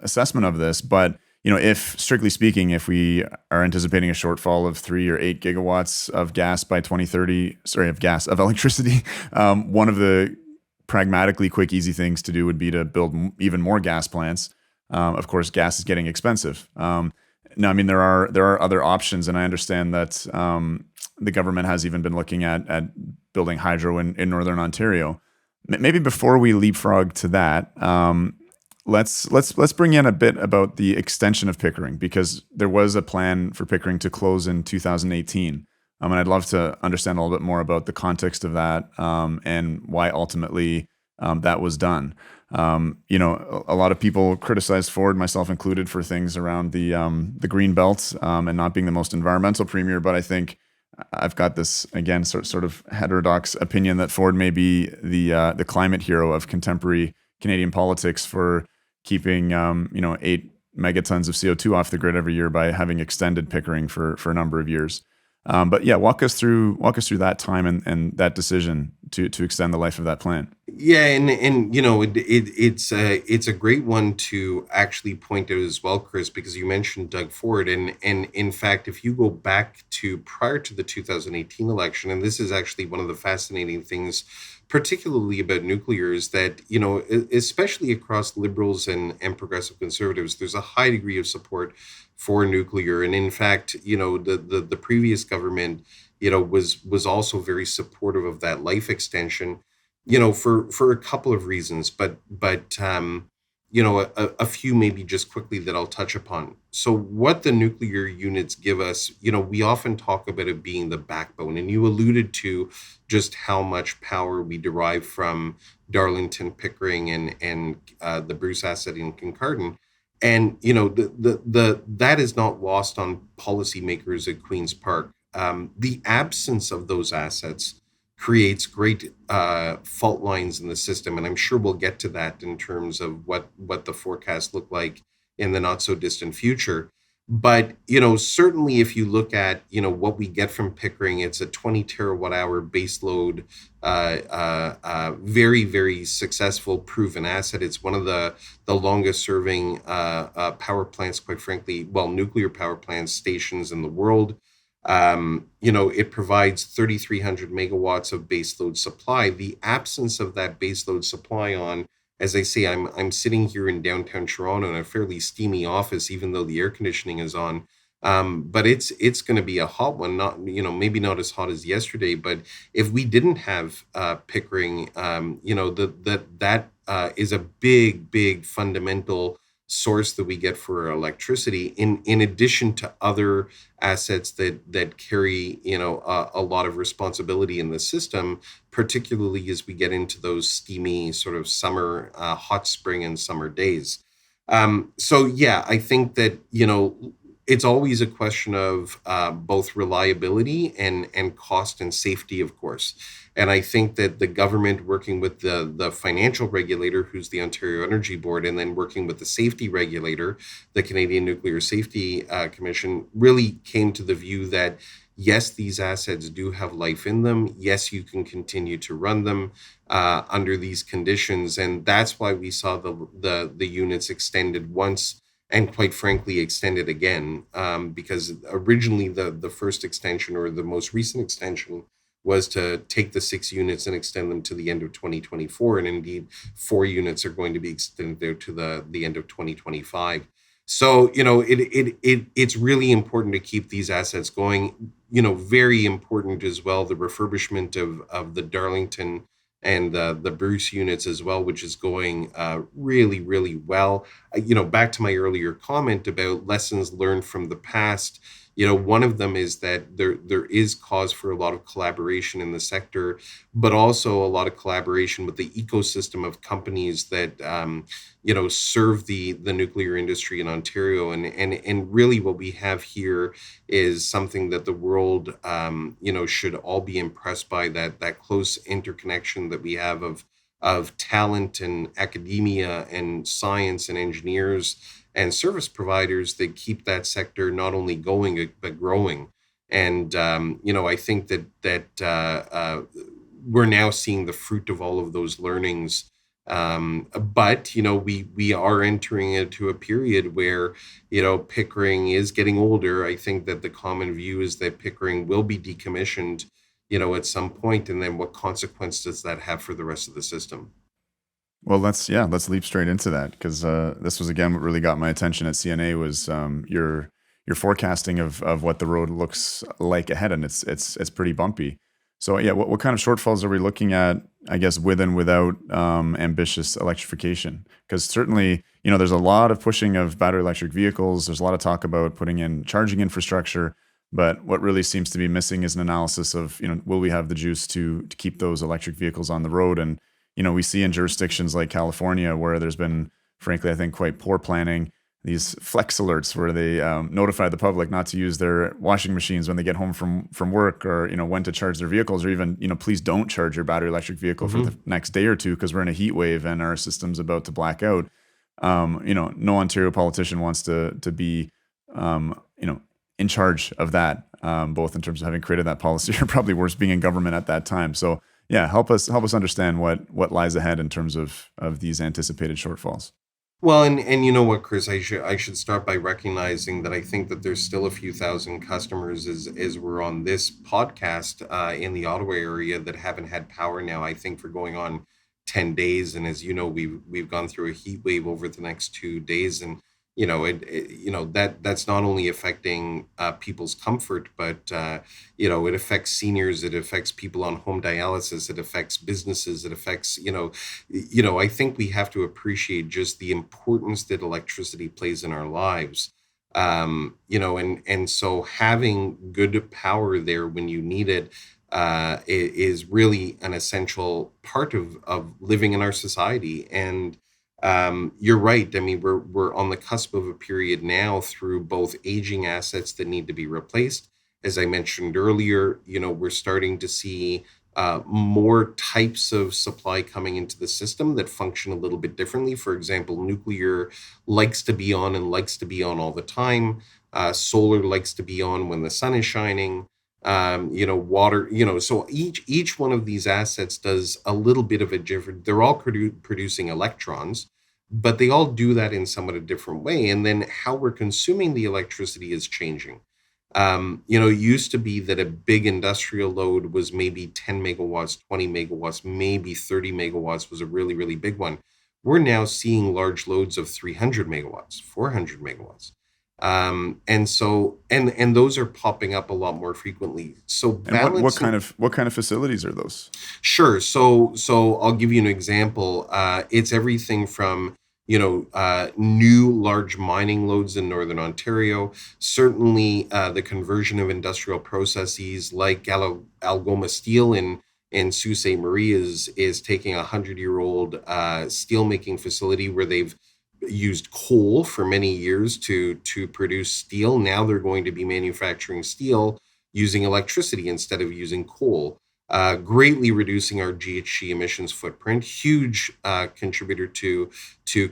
assessment of this, but if strictly speaking, if we are anticipating a shortfall of 3 or 8 gigawatts of gas by 2030, of electricity, one of the pragmatically quick, easy things to do would be to build even more gas plants. Of course, gas is getting expensive. Now, I mean, there are other options, and I understand that the government has even been looking at building hydro in Northern Ontario. Maybe before we leapfrog to that, let's bring in a bit about the extension of Pickering, because there was a plan for Pickering to close in 2018. And I'd love to understand a little bit more about the context of that, and why ultimately that was done. A lot of people criticized Ford, myself included, for things around the green belt and not being the most environmental premier. But I think I've got this again sort of heterodox opinion that Ford may be the climate hero of contemporary Canadian politics for keeping 8 megatons of CO2 off the grid every year by having extended Pickering for a number of years. But yeah, walk us through that time and that decision to extend the life of that plant. Yeah, and it's a great one to actually point out as well, Chris, because you mentioned Doug Ford, and in fact, if you go back to prior to the 2018 election, and this is actually one of the fascinating things, particularly about nuclear, is that especially across liberals and progressive conservatives, there's a high degree of support for nuclear, and in fact, the previous government, was also very supportive of that life extension, for a couple of reasons, but a few maybe just quickly that I'll touch upon. So what the nuclear units give us, we often talk about it being the backbone, and you alluded to just how much power we derive from Darlington, Pickering, and the Bruce asset in Kincardine. And that is not lost on policymakers at Queen's Park. The absence of those assets creates great fault lines in the system, and I'm sure we'll get to that in terms of what the forecasts look like in the not so distant future. But certainly, if you look at what we get from Pickering, it's a 20 terawatt hour baseload, very very successful, proven asset. It's one of the longest serving power plants, quite frankly, nuclear power plants stations in the world. It provides 3,300 megawatts of baseload supply. The absence of that baseload supply as I say, I'm sitting here in downtown Toronto in a fairly steamy office, even though the air conditioning is on. But it's going to be a hot one. Not maybe not as hot as yesterday, but if we didn't have Pickering, that is a big fundamental source that we get for our electricity, in addition to other assets that carry a lot of responsibility in the system, particularly as we get into those steamy sort of summer, hot spring and summer days. So yeah, I think that it's always a question of both reliability and cost and safety, of course. And I think that the government, working with the financial regulator, who's the Ontario Energy Board, and then working with the safety regulator, the Canadian Nuclear Safety Commission, really came to the view that, yes, these assets do have life in them. Yes, you can continue to run them under these conditions. And that's why we saw the units extended once, and quite frankly, extended again, because originally the first extension, or the most recent extension, was to take the 6 units and extend them to the end of 2024. And indeed, 4 units are going to be extended out to the end of 2025. So, it's really important to keep these assets going. Very important as well, the refurbishment of the Darlington and the Bruce units as well, which is going really, really well. Back to my earlier comment about lessons learned from the past. One of them is that there is cause for a lot of collaboration in the sector, but also a lot of collaboration with the ecosystem of companies that serve the nuclear industry in Ontario. And really what we have here is something that the world should all be impressed by, that close interconnection that we have of talent and academia and science and engineers and service providers that keep that sector not only going but growing. And I think that we're now seeing the fruit of all of those learnings. But we are entering into a period where Pickering is getting older. I think that the common view is that Pickering will be decommissioned at some point, and then what consequence does that have for the rest of the system? Well, let's leap straight into that, because this was again what really got my attention at CNA was your forecasting of what the road looks like ahead, and it's pretty bumpy. So yeah, what kind of shortfalls are we looking at, I guess, with and without ambitious electrification? Because certainly, there's a lot of pushing of battery electric vehicles. There's a lot of talk about putting in charging infrastructure, but what really seems to be missing is an analysis of, will we have the juice to keep those electric vehicles on the road? And we see in jurisdictions like California where there's been, frankly, I think quite poor planning, these flex alerts where they notify the public not to use their washing machines when they get home from work, or when to charge their vehicles, or even please don't charge your battery electric vehicle for the next day or two because we're in a heat wave and our system's about to black out. No Ontario politician wants to be in charge of that, both in terms of having created that policy or probably worse, being in government at that time. So yeah, help us understand what lies ahead in terms of these anticipated shortfalls. Well, and you know what, Chris, I should start by recognizing that I think that there's still a few thousand customers as we're on this podcast in the Ottawa area that haven't had power now. I think for going on 10 days, and as you know, we've gone through a heat wave over the next 2 days, and that's not only affecting people's comfort, but it affects seniors, it affects people on home dialysis, it affects businesses, it affects I think we have to appreciate just the importance that electricity plays in our lives. And so having good power there when you need it is really an essential part of living in our society. And you're right. I mean, we're on the cusp of a period now through both aging assets that need to be replaced. As I mentioned earlier, we're starting to see more types of supply coming into the system that function a little bit differently. For example, nuclear likes to be on and likes to be on all the time. Solar likes to be on when the sun is shining. Water, so each one of these assets does a little bit of a different, they're all producing electrons, but they all do that in somewhat a different way. And then how we're consuming the electricity is changing. It used to be that a big industrial load was maybe 10 megawatts, 20 megawatts, maybe 30 megawatts was a really, really big one. We're now seeing large loads of 300 megawatts, 400 megawatts. And those are popping up a lot more frequently. So And what kind of facilities are those? Sure. So I'll give you an example. It's everything from new large mining loads in Northern Ontario. Certainly, the conversion of industrial processes like Algoma Steel in Sault Ste. Marie is taking a 100-year-old steelmaking facility where they've used coal for many years to produce steel. Now they're going to be manufacturing steel using electricity instead of using coal, greatly reducing our GHG emissions footprint, huge contributor to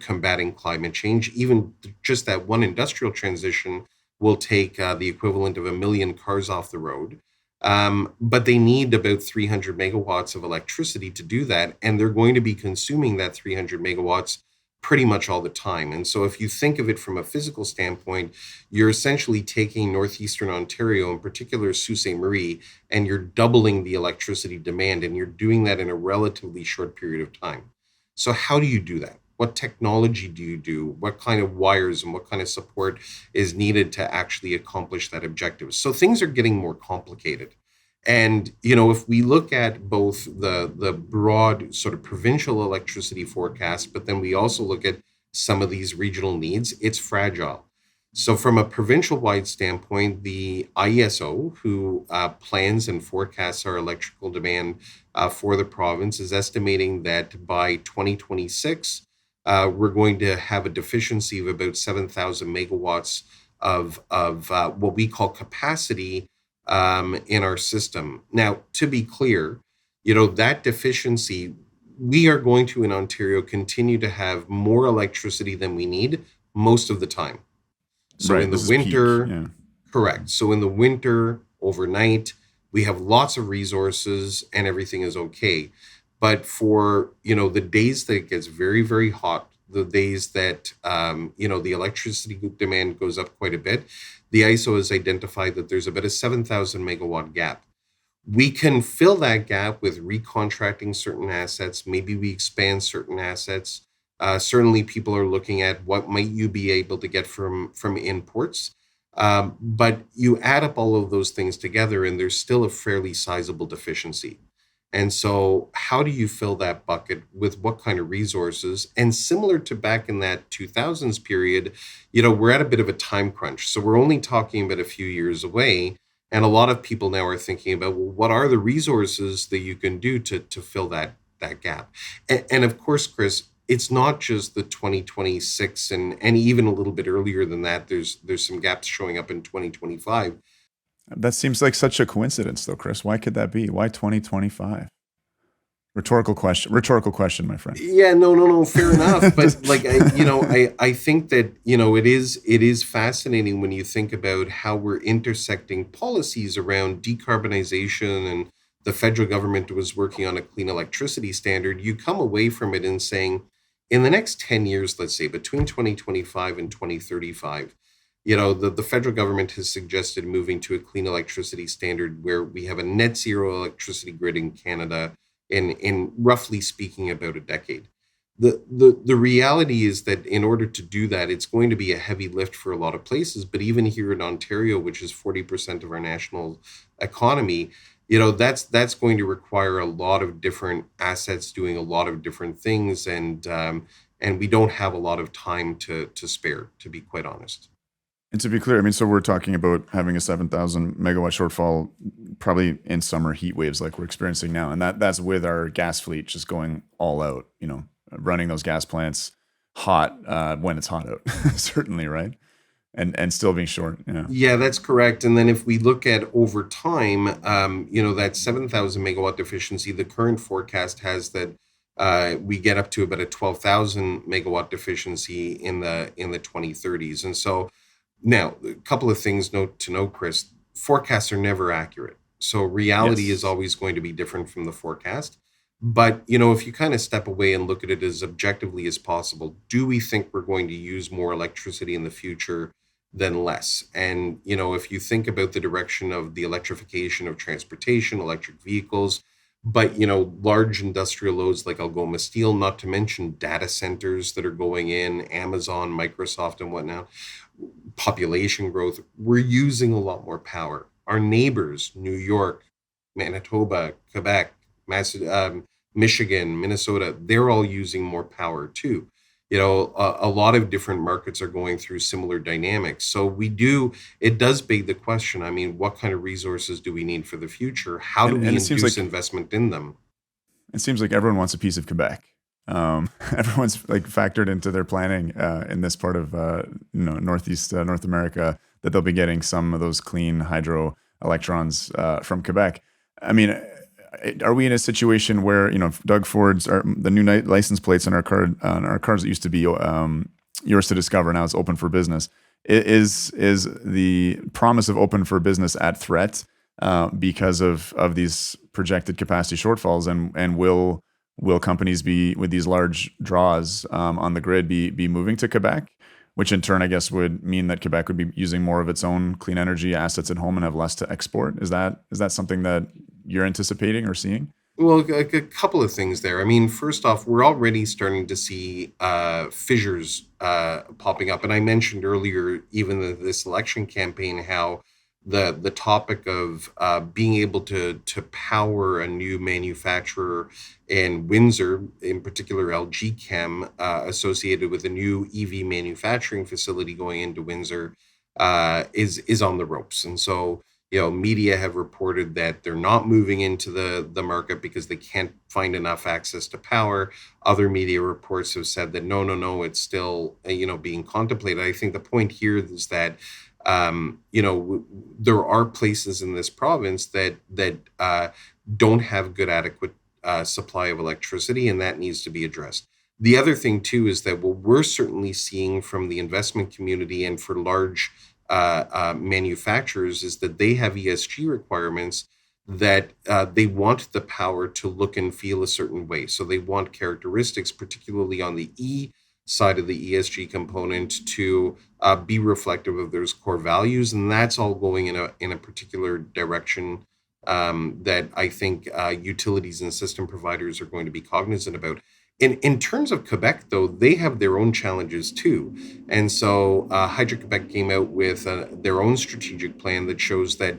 combating climate change. Even just that one industrial transition will take the equivalent of 1 million cars off the road. But they need about 300 megawatts of electricity to do that, and they're going to be consuming that 300 megawatts pretty much all the time. And so if you think of it from a physical standpoint, you're essentially taking northeastern Ontario, in particular Sault Ste. Marie, and you're doubling the electricity demand, and you're doing that in a relatively short period of time. So how do you do that? What technology do you do? What kind of wires and what kind of support is needed to actually accomplish that objective? So things are getting more complicated. And, if we look at both the broad sort of provincial electricity forecast, but then we also look at some of these regional needs, it's fragile. So from a provincial-wide standpoint, the IESO, who plans and forecasts our electrical demand for the province, is estimating that by 2026, we're going to have a deficiency of about 7,000 megawatts of what we call capacity in our system. Now, to be clear, that deficiency, we are going to, in Ontario, continue to have more electricity than we need most of the time. So Right. in the This is winter, peak. Yeah. correct. So in the winter, overnight, we have lots of resources and everything is okay. But for, the days that it gets very, very hot, the days that, the electricity demand goes up quite a bit, the ISO has identified that there's about a 7,000 megawatt gap. We can fill that gap with recontracting certain assets. Maybe we expand certain assets. Certainly, people are looking at what might you be able to get from imports. But you add up all of those things together, and there's still a fairly sizable deficiency. And so how do you fill that bucket with what kind of resources? And similar to back in that 2000s period, we're at a bit of a time crunch. So we're only talking about a few years away. And a lot of people now are thinking about, well, what are the resources that you can do to fill that gap. And of course, Chris, it's not just the 2026 and even a little bit earlier than that. There's some gaps showing up in 2025. That seems like such a coincidence, though, Chris. Why could that be? Why 2025? Rhetorical question. Rhetorical question, my friend. Yeah, no, fair enough. But like, I think that, it is fascinating when you think about how we're intersecting policies around decarbonization, and the federal government was working on a clean electricity standard. You come away from it and saying, in the next 10 years, let's say between 2025 and 2035, the federal government has suggested moving to a clean electricity standard where we have a net zero electricity grid in Canada in roughly speaking about a decade. The reality is that in order to do that, it's going to be a heavy lift for a lot of places. But even here in Ontario, which is 40% of our national economy, that's going to require a lot of different assets doing a lot of different things, and we don't have a lot of time to spare, to be quite honest. And to be clear, I mean, so we're talking about having a 7,000 megawatt shortfall, probably in summer heat waves like we're experiencing now, and that's with our gas fleet just going all out. Running those gas plants hot when it's hot out, certainly, right? And still being short. Yeah. Yeah, that's correct. And then if we look at over time, that 7,000 megawatt deficiency, the current forecast has that we get up to about a 12,000 megawatt deficiency in the 2030s. And so now, a couple of things to note, Chris. Forecasts are never accurate. So reality is always going to be different from the forecast. But, if you kind of step away and look at it as objectively as possible, do we think we're going to use more electricity in the future than less? And, if you think about the direction of the electrification of transportation, electric vehicles, but, large industrial loads like Algoma Steel, not to mention data centers that are going in, Amazon, Microsoft, and whatnot, population growth, we're using a lot more power. Our neighbors, New York, Manitoba, Quebec, Michigan, Minnesota, they're all using more power too. A lot of different markets are going through similar dynamics. So it does beg the question. I mean, what kind of resources do we need for the future? How do we induce investment in them? It seems like everyone wants a piece of Quebec. Everyone's like factored into their planning in this part of Northeast North America that they'll be getting some of those clean hydro electrons from Quebec. I mean, are we in a situation where Doug Ford's the new license plates on our cars that used to be yours to discover, now it's open for business? Is the promise of open for business at threat because of these projected capacity shortfalls, and will companies be with these large draws on the grid be moving to Quebec, which in turn I guess would mean that Quebec would be using more of its own clean energy assets at home and have less to export? Is that something that you're anticipating or seeing? Well, a couple of things there. I mean, first off, we're already starting to see fissures popping up. And I mentioned earlier, even this election campaign, how the topic of being able to power a new manufacturer in Windsor, in particular LG Chem, associated with a new EV manufacturing facility going into Windsor, is on the ropes. And so, media have reported that they're not moving into the market because they can't find enough access to power. Other media reports have said that no, it's still being contemplated. I think the point here is that there are places in this province that don't have good adequate supply of electricity, and that needs to be addressed. The other thing too is that what we're certainly seeing from the investment community and for large manufacturers is that they have ESG requirements that they want the power to look and feel a certain way. So they want characteristics, particularly on the E side of the ESG component, to be reflective of those core values, and that's all going in a particular direction that I think utilities and system providers are going to be cognizant about. In terms of Quebec, though, they have their own challenges too. And so Hydro-Quebec came out with their own strategic plan that shows that,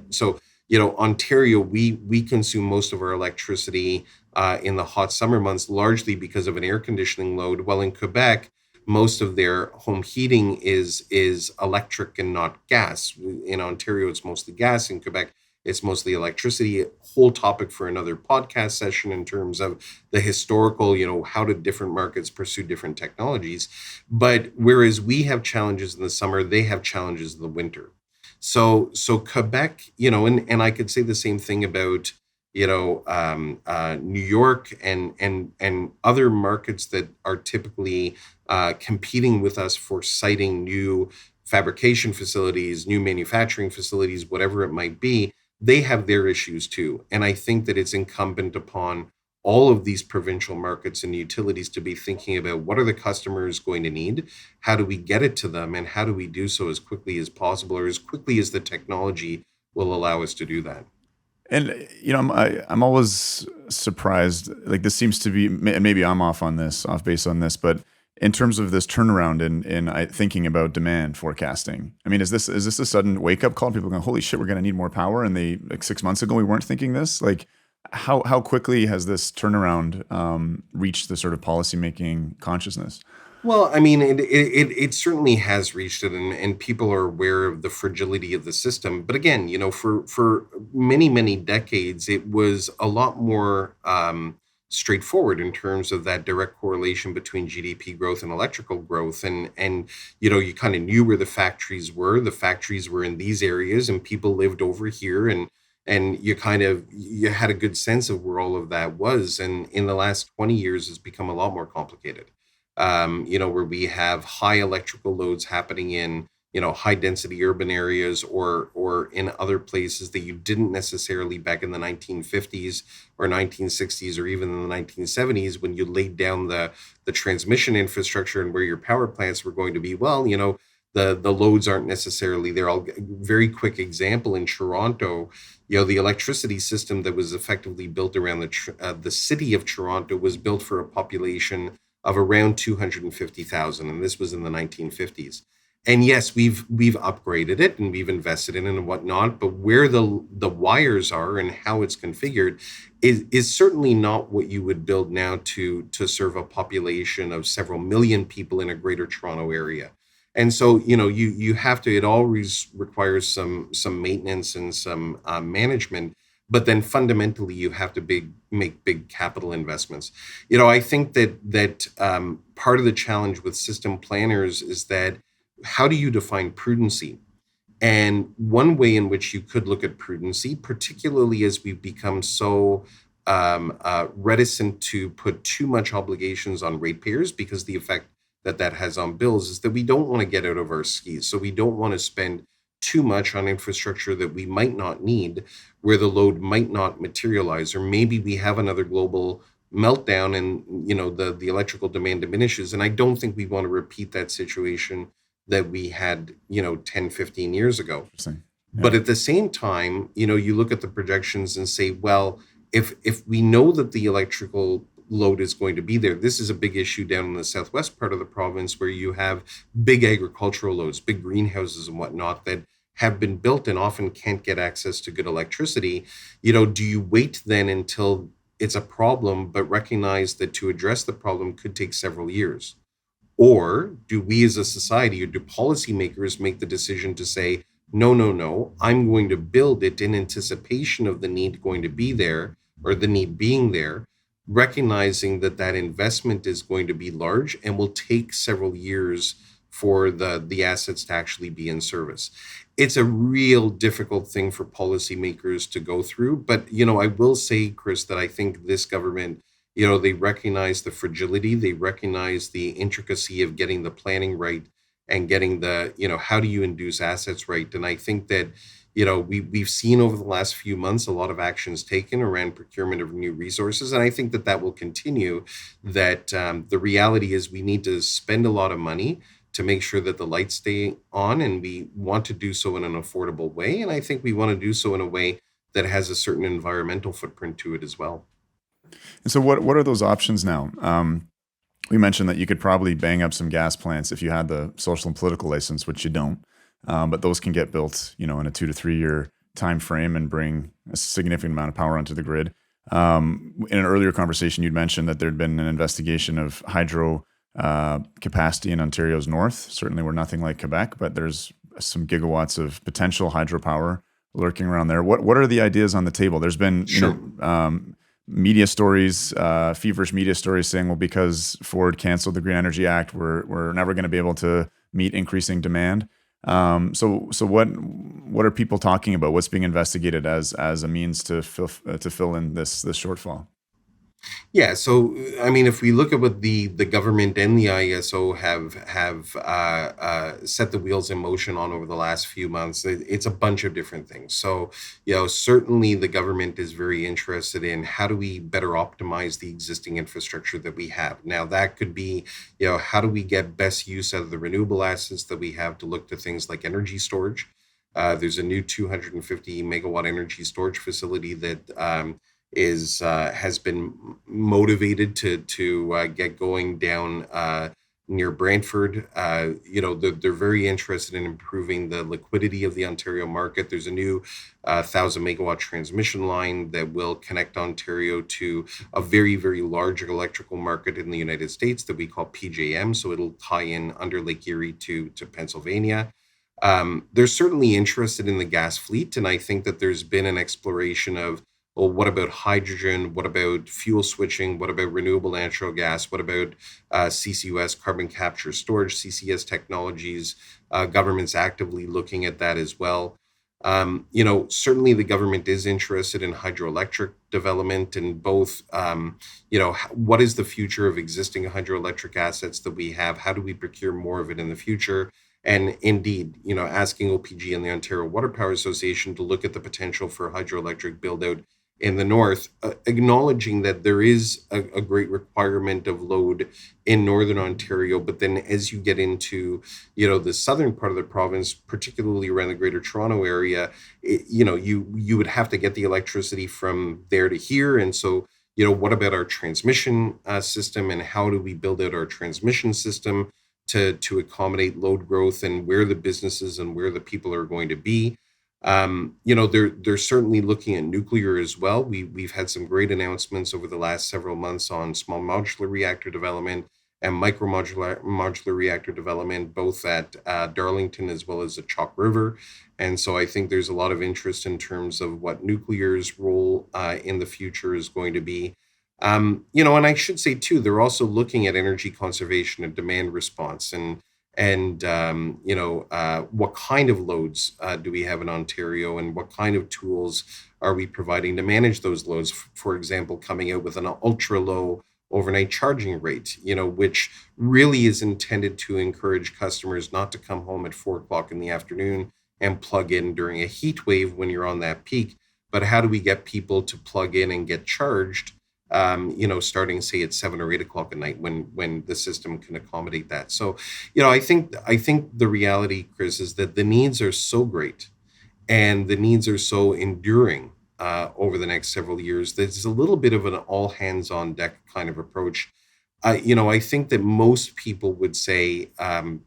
Ontario, we consume most of our electricity in the hot summer months, largely because of an air conditioning load. While in Quebec, most of their home heating is electric and not gas. In Ontario, it's mostly gas. In Quebec, It's mostly electricity. A whole topic for another podcast session in terms of the historical, how did different markets pursue different technologies. But whereas we have challenges in the summer, they have challenges in the winter. So Quebec, and I could say the same thing about New York and other markets that are typically competing with us for siting new fabrication facilities, new manufacturing facilities, whatever it might be. They have their issues too, and I think that it's incumbent upon all of these provincial markets and utilities to be thinking about what are the customers going to need, how do we get it to them, and how do we do so as quickly as possible or as quickly as the technology will allow us to do that. And I'm always surprised. Like this seems to be, and maybe I'm off base on this, but in terms of this turnaround in thinking about demand forecasting, I mean, is this a sudden wake up call? People going, holy shit, we're going to need more power, and they like 6 months ago we weren't thinking this. Like, how quickly has this turnaround reached the sort of policymaking consciousness? Well, I mean, it certainly has reached it, and people are aware of the fragility of the system. But again, for many, many decades, it was a lot more straightforward in terms of that direct correlation between GDP growth and electrical growth. And you kind of knew where the factories were. The factories were in these areas, and people lived over here, and you had a good sense of where all of that was. And in the last 20 years, it's become a lot more complicated. Where we have high electrical loads happening in, high density urban areas or in other places that you didn't necessarily back in the 1950s or 1960s or even in the 1970s when you laid down the transmission infrastructure and where your power plants were going to be. Well, the loads aren't necessarily there. I'll very quick example in Toronto, the electricity system that was effectively built around the city of Toronto was built for a population of around 250,000, and this was in the 1950s. And yes, we've upgraded it and we've invested in it and whatnot, but where the wires are and how it's configured is certainly not what you would build now to serve a population of several million people in a greater Toronto area. And so, you have to, it always requires some maintenance and some management, but then fundamentally you have to make big capital investments. I think that part of the challenge with system planners is that how do you define prudency? And one way in which you could look at prudency, particularly as we've become so reticent to put too much obligations on ratepayers because the effect that has on bills is that we don't want to get out of our skis. So we don't want to spend too much on infrastructure that we might not need, where the load might not materialize, or maybe we have another global meltdown and the electrical demand diminishes. And I don't think we want to repeat that situation that we had 10, 15 years ago. Yeah. But at the same time, you look at the projections and say, well, if we know that the electrical load is going to be there. This is a big issue down in the southwest part of the province where you have big agricultural loads, big greenhouses and whatnot that have been built and often can't get access to good electricity. Do you wait then until it's a problem, but recognize that to address the problem could take several years? Or do we as a society or do policymakers make the decision to say, no, I'm going to build it in anticipation of the need going to be there or the need being there, recognizing that investment is going to be large and will take several years for the assets to actually be in service. It's a real difficult thing for policymakers to go through. But, I will say, Chris, that I think this government, they recognize the fragility, they recognize the intricacy of getting the planning right and getting the, how do you induce assets right? And I think that, we've seen over the last few months a lot of actions taken around procurement of new resources. And I think that will continue, that the reality is we need to spend a lot of money to make sure that the lights stay on, and we want to do so in an affordable way. And I think we want to do so in a way that has a certain environmental footprint to it as well. And so what are those options now? We mentioned that you could probably bang up some gas plants if you had the social and political license, which you don't. But those can get built, in a 2 to 3 year time frame and bring a significant amount of power onto the grid. In an earlier conversation, you'd mentioned that there'd been an investigation of hydro capacity in Ontario's north. Certainly, we're nothing like Quebec, but there's some gigawatts of potential hydropower lurking around there. What are the ideas on the table? There's been Sure. media stories, feverish media stories saying, well, because Ford canceled the Green Energy Act, we're never going to be able to meet increasing demand. So what are people talking about? What's being investigated as a means to fill in this shortfall? Yeah, so I mean, if we look at what the government and the ISO have set the wheels in motion on over the last few months, it's a bunch of different things. So, certainly the government is very interested in how do we better optimize the existing infrastructure that we have. Now, that could be, how do we get best use out of the renewable assets that we have to look to things like energy storage. There's a new 250 megawatt energy storage facility that is has been motivated to get going down near Brantford. They're very interested in improving the liquidity of the Ontario market. There's a new 1,000 megawatt transmission line that will connect Ontario to a very, very large electrical market in the United States that we call PJM. So it'll tie in under Lake Erie to Pennsylvania. They're certainly interested in the gas fleet, and I think that there's been an exploration of, well, what about hydrogen? What about fuel switching? What about renewable natural gas? What about CCUS, carbon capture storage, CCS technologies? Government's actively looking at that as well. Certainly the government is interested in hydroelectric development and both, what is the future of existing hydroelectric assets that we have? How do we procure more of it in the future? And indeed, asking OPG and the Ontario Water Power Association to look at the potential for hydroelectric build out in the north, acknowledging that there is a great requirement of load in northern Ontario. But then as you get into, the southern part of the province, particularly around the Greater Toronto area, you would have to get the electricity from there to here. And so, what about our transmission system, and how do we build out our transmission system to accommodate load growth, and where the businesses and where the people are going to be? They're certainly looking at nuclear as well. We've had some great announcements over the last several months on small modular reactor development and micro modular reactor development, both at Darlington as well as at Chalk River. And so I think there's a lot of interest in terms of what nuclear's role in the future is going to be. And I should say too, they're also looking at energy conservation and demand response, and what kind of loads do we have in Ontario, and what kind of tools are we providing to manage those loads? For example, coming out with an ultra low overnight charging rate, which really is intended to encourage customers not to come home at 4 o'clock in the afternoon and plug in during a heat wave when you're on that peak. But how do we get people to plug in and get charged starting say at 7 or 8 o'clock at night when the system can accommodate that. So, I think the reality, Chris, is that the needs are so great and the needs are so enduring over the next several years that it's a little bit of an all hands on deck kind of approach. I think that most people would say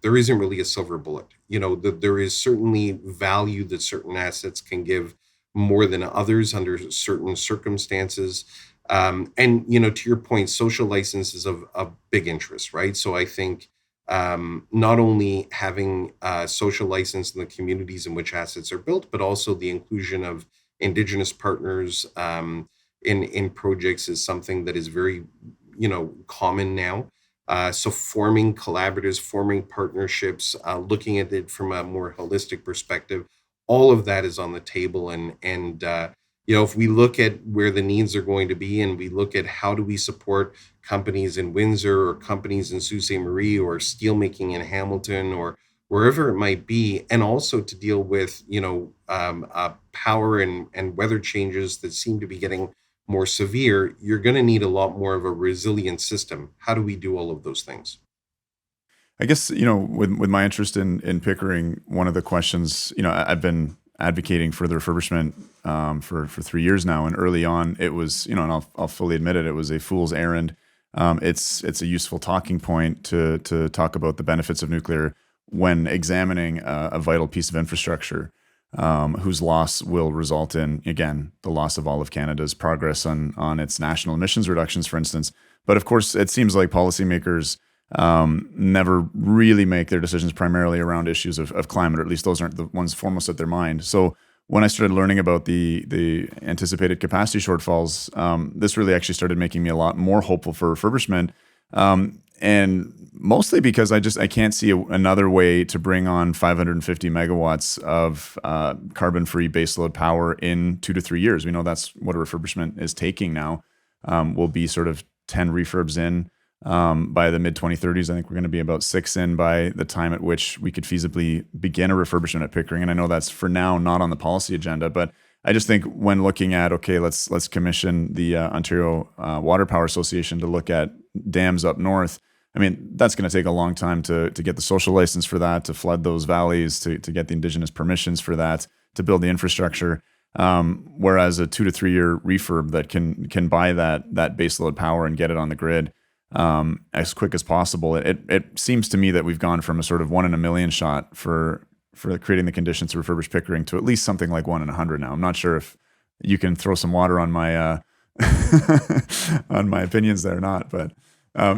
there isn't really a silver bullet. That there is certainly value that certain assets can give more than others under certain circumstances. And to your point, social license is of big interest, right? So I think not only having social license in the communities in which assets are built, but also the inclusion of Indigenous partners in projects is something that is very, common now. So forming collaboratives, forming partnerships, looking at it from a more holistic perspective, all of that is on the table. And if we look at where the needs are going to be, and we look at how do we support companies in Windsor or companies in Sault Ste. Marie or steelmaking in Hamilton or wherever it might be, and also to deal with, power and weather changes that seem to be getting more severe, you're going to need a lot more of a resilient system. How do we do all of those things? I guess, with my interest in Pickering, one of the questions, I've been advocating for the refurbishment for 3 years now, and early on it was, and I'll fully admit it, it was a fool's errand. It's a useful talking point to talk about the benefits of nuclear when examining a vital piece of infrastructure, whose loss will result in, again, the loss of all of Canada's progress on its national emissions reductions, for instance. But of course, it seems like policymakers never really make their decisions primarily around issues of climate, or at least those aren't the ones foremost at their mind. So when I started learning about the anticipated capacity shortfalls, this really actually started making me a lot more hopeful for refurbishment. And mostly because I can't see another way to bring on 550 megawatts of carbon-free baseload power in 2 to 3 years. We know that's what a refurbishment is taking now. We'll be sort of 10 refurbs in by the mid 2030s. I think we're going to be about 6 in by the time at which we could feasibly begin a refurbishment at Pickering. And I know that's for now not on the policy agenda, but I just think when looking at, okay, let's commission the Ontario Water Power Association to look at dams up north. I mean, that's going to take a long time to get the social license for that, to flood those valleys, to get the Indigenous permissions for that, to build the infrastructure. Whereas a 2 to 3 year refurb that can buy that baseload power and get it on the grid as quick as possible. It seems to me that we've gone from a sort of 1 in a million shot for creating the conditions to refurbish Pickering to at least something like 1 in 100 now. I'm not sure if you can throw some water on my on my opinions there or not, but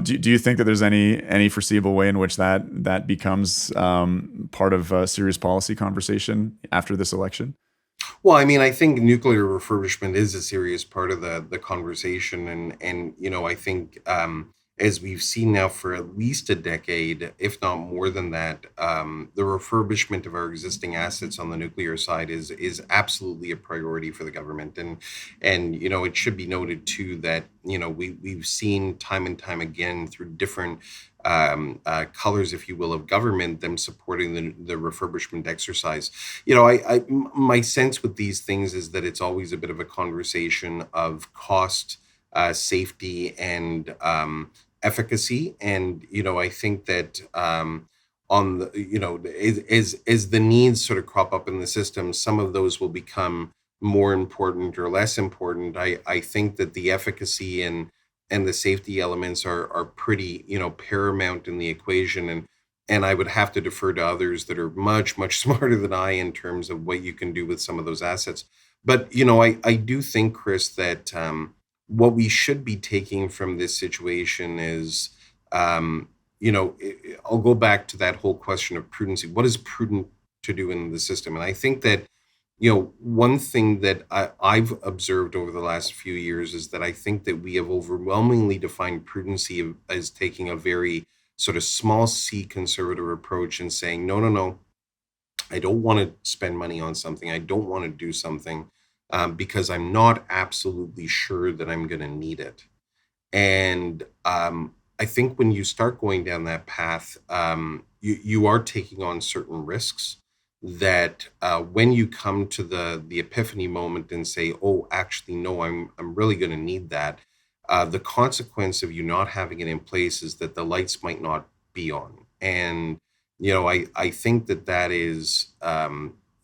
do you think that there's any foreseeable way in which that becomes part of a serious policy conversation after this election? Well, I mean, I think nuclear refurbishment is a serious part of the conversation, and I think as we've seen now for at least a decade, if not more than that, the refurbishment of our existing assets on the nuclear side is absolutely a priority for the government, and it should be noted too that we've seen time and time again through different colors, if you will, of government, them supporting the refurbishment exercise. My sense with these things is that it's always a bit of a conversation of cost, safety, and efficacy. And I think that on the as the needs sort of crop up in the system, some of those will become more important or less important. I think that the efficacy and the safety elements are pretty paramount in the equation, and I would have to defer to others that are much smarter than I in terms of what you can do with some of those assets. But I do think, Chris, that what we should be taking from this situation is I'll go back to that whole question of prudency. What is prudent to do in the system? And I think that one thing that I've observed over the last few years is that I think that we have overwhelmingly defined prudency as taking a very sort of small c conservative approach and saying, no, I don't want to spend money on something. I don't want to do something because I'm not absolutely sure that I'm going to need it. And I think when you start going down that path, you are taking on certain risks that when you come to the epiphany moment and say, oh, actually, no, I'm really going to need that. The consequence of you not having it in place is that the lights might not be on. And, I think that is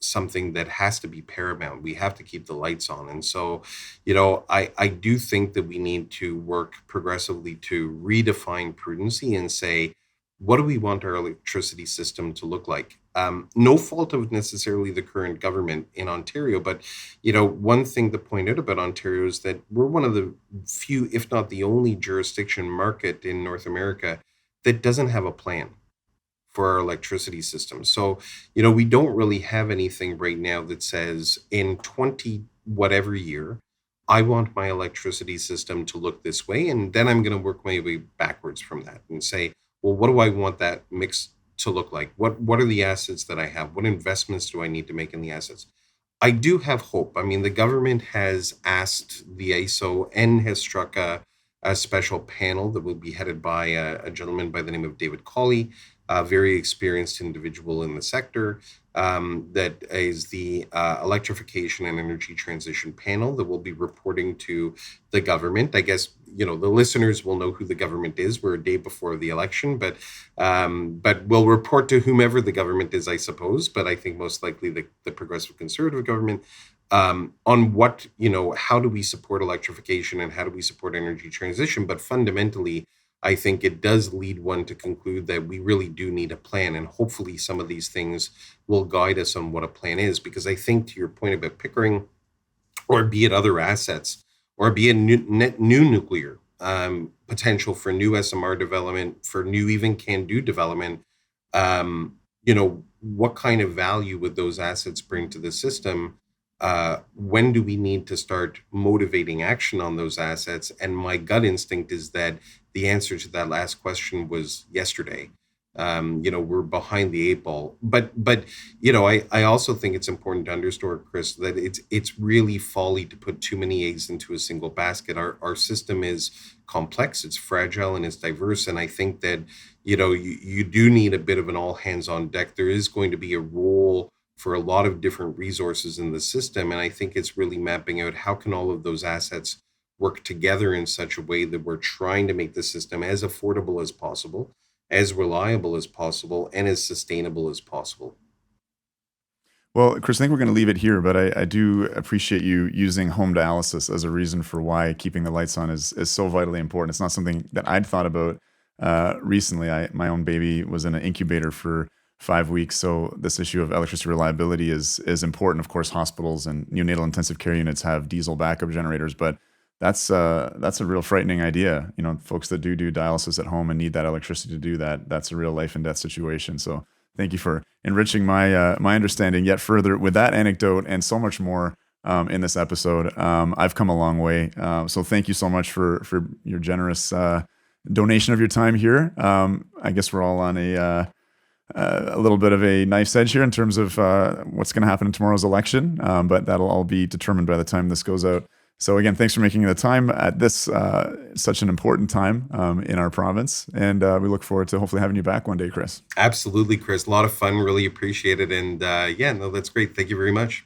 something that has to be paramount. We have to keep the lights on. And so, I do think that we need to work progressively to redefine prudency and say, what do we want our electricity system to look like? No fault of necessarily the current government in Ontario, but one thing to point out about Ontario is that we're one of the few, if not the only jurisdiction market in North America that doesn't have a plan for our electricity system. So, we don't really have anything right now that says in 20 whatever year, I want my electricity system to look this way, and then I'm going to work my way backwards from that and say, well, what do I want that mix to look like? What are the assets that I have? What investments do I need to make in the assets? I do have hope. I mean, the government has asked the ISO and has struck a special panel that will be headed by a gentleman by the name of David Colley, a very experienced individual in the sector, that is the electrification and energy transition panel that will be reporting to the government. I guess the listeners will know who the government is. We're a day before the election, but we'll report to whomever the government is, I suppose. But I think most likely the progressive conservative government, on what how do we support electrification and how do we support energy transition. But fundamentally, I think it does lead one to conclude that we really do need a plan, and hopefully some of these things will guide us on what a plan is. Because I think, to your point about Pickering, or be it other assets, or be it new nuclear potential for new SMR development, for new even can-do development, what kind of value would those assets bring to the system when do we need to start motivating action on those assets? And my gut instinct is that the answer to that last question was yesterday. We're behind the eight ball, but I also think it's important to underscore, Chris, that it's really folly to put too many eggs into a single basket. Our system is complex, it's fragile, and it's diverse. And I think that you do need a bit of an all hands on deck. There is going to be a role for a lot of different resources in the system, and I think it's really mapping out how can all of those assets work together in such a way that we're trying to make the system as affordable as possible, as reliable as possible, and as sustainable as possible. Well, Chris, I think we're going to leave it here, but I do appreciate you using home dialysis as a reason for why keeping the lights on is so vitally important. It's not something that I'd thought about recently. My own baby was in an incubator for 5 weeks, so this issue of electricity reliability is important. Of course, hospitals and neonatal intensive care units have diesel backup generators, but that's a real frightening idea. Folks that do dialysis at home and need that electricity to do that, that's a real life and death situation. So thank you for enriching my my understanding yet further with that anecdote and so much more in this episode. I've come a long way, so thank you so much for your generous donation of your time here. I guess we're all on a little bit of a knife's edge here in terms of what's going to happen in tomorrow's election, but that'll all be determined by the time this goes out. So again, thanks for making the time at this such an important time in our province. And we look forward to hopefully having you back one day, Chris. Absolutely, Chris. A lot of fun. Really appreciate it. And that's great. Thank you very much.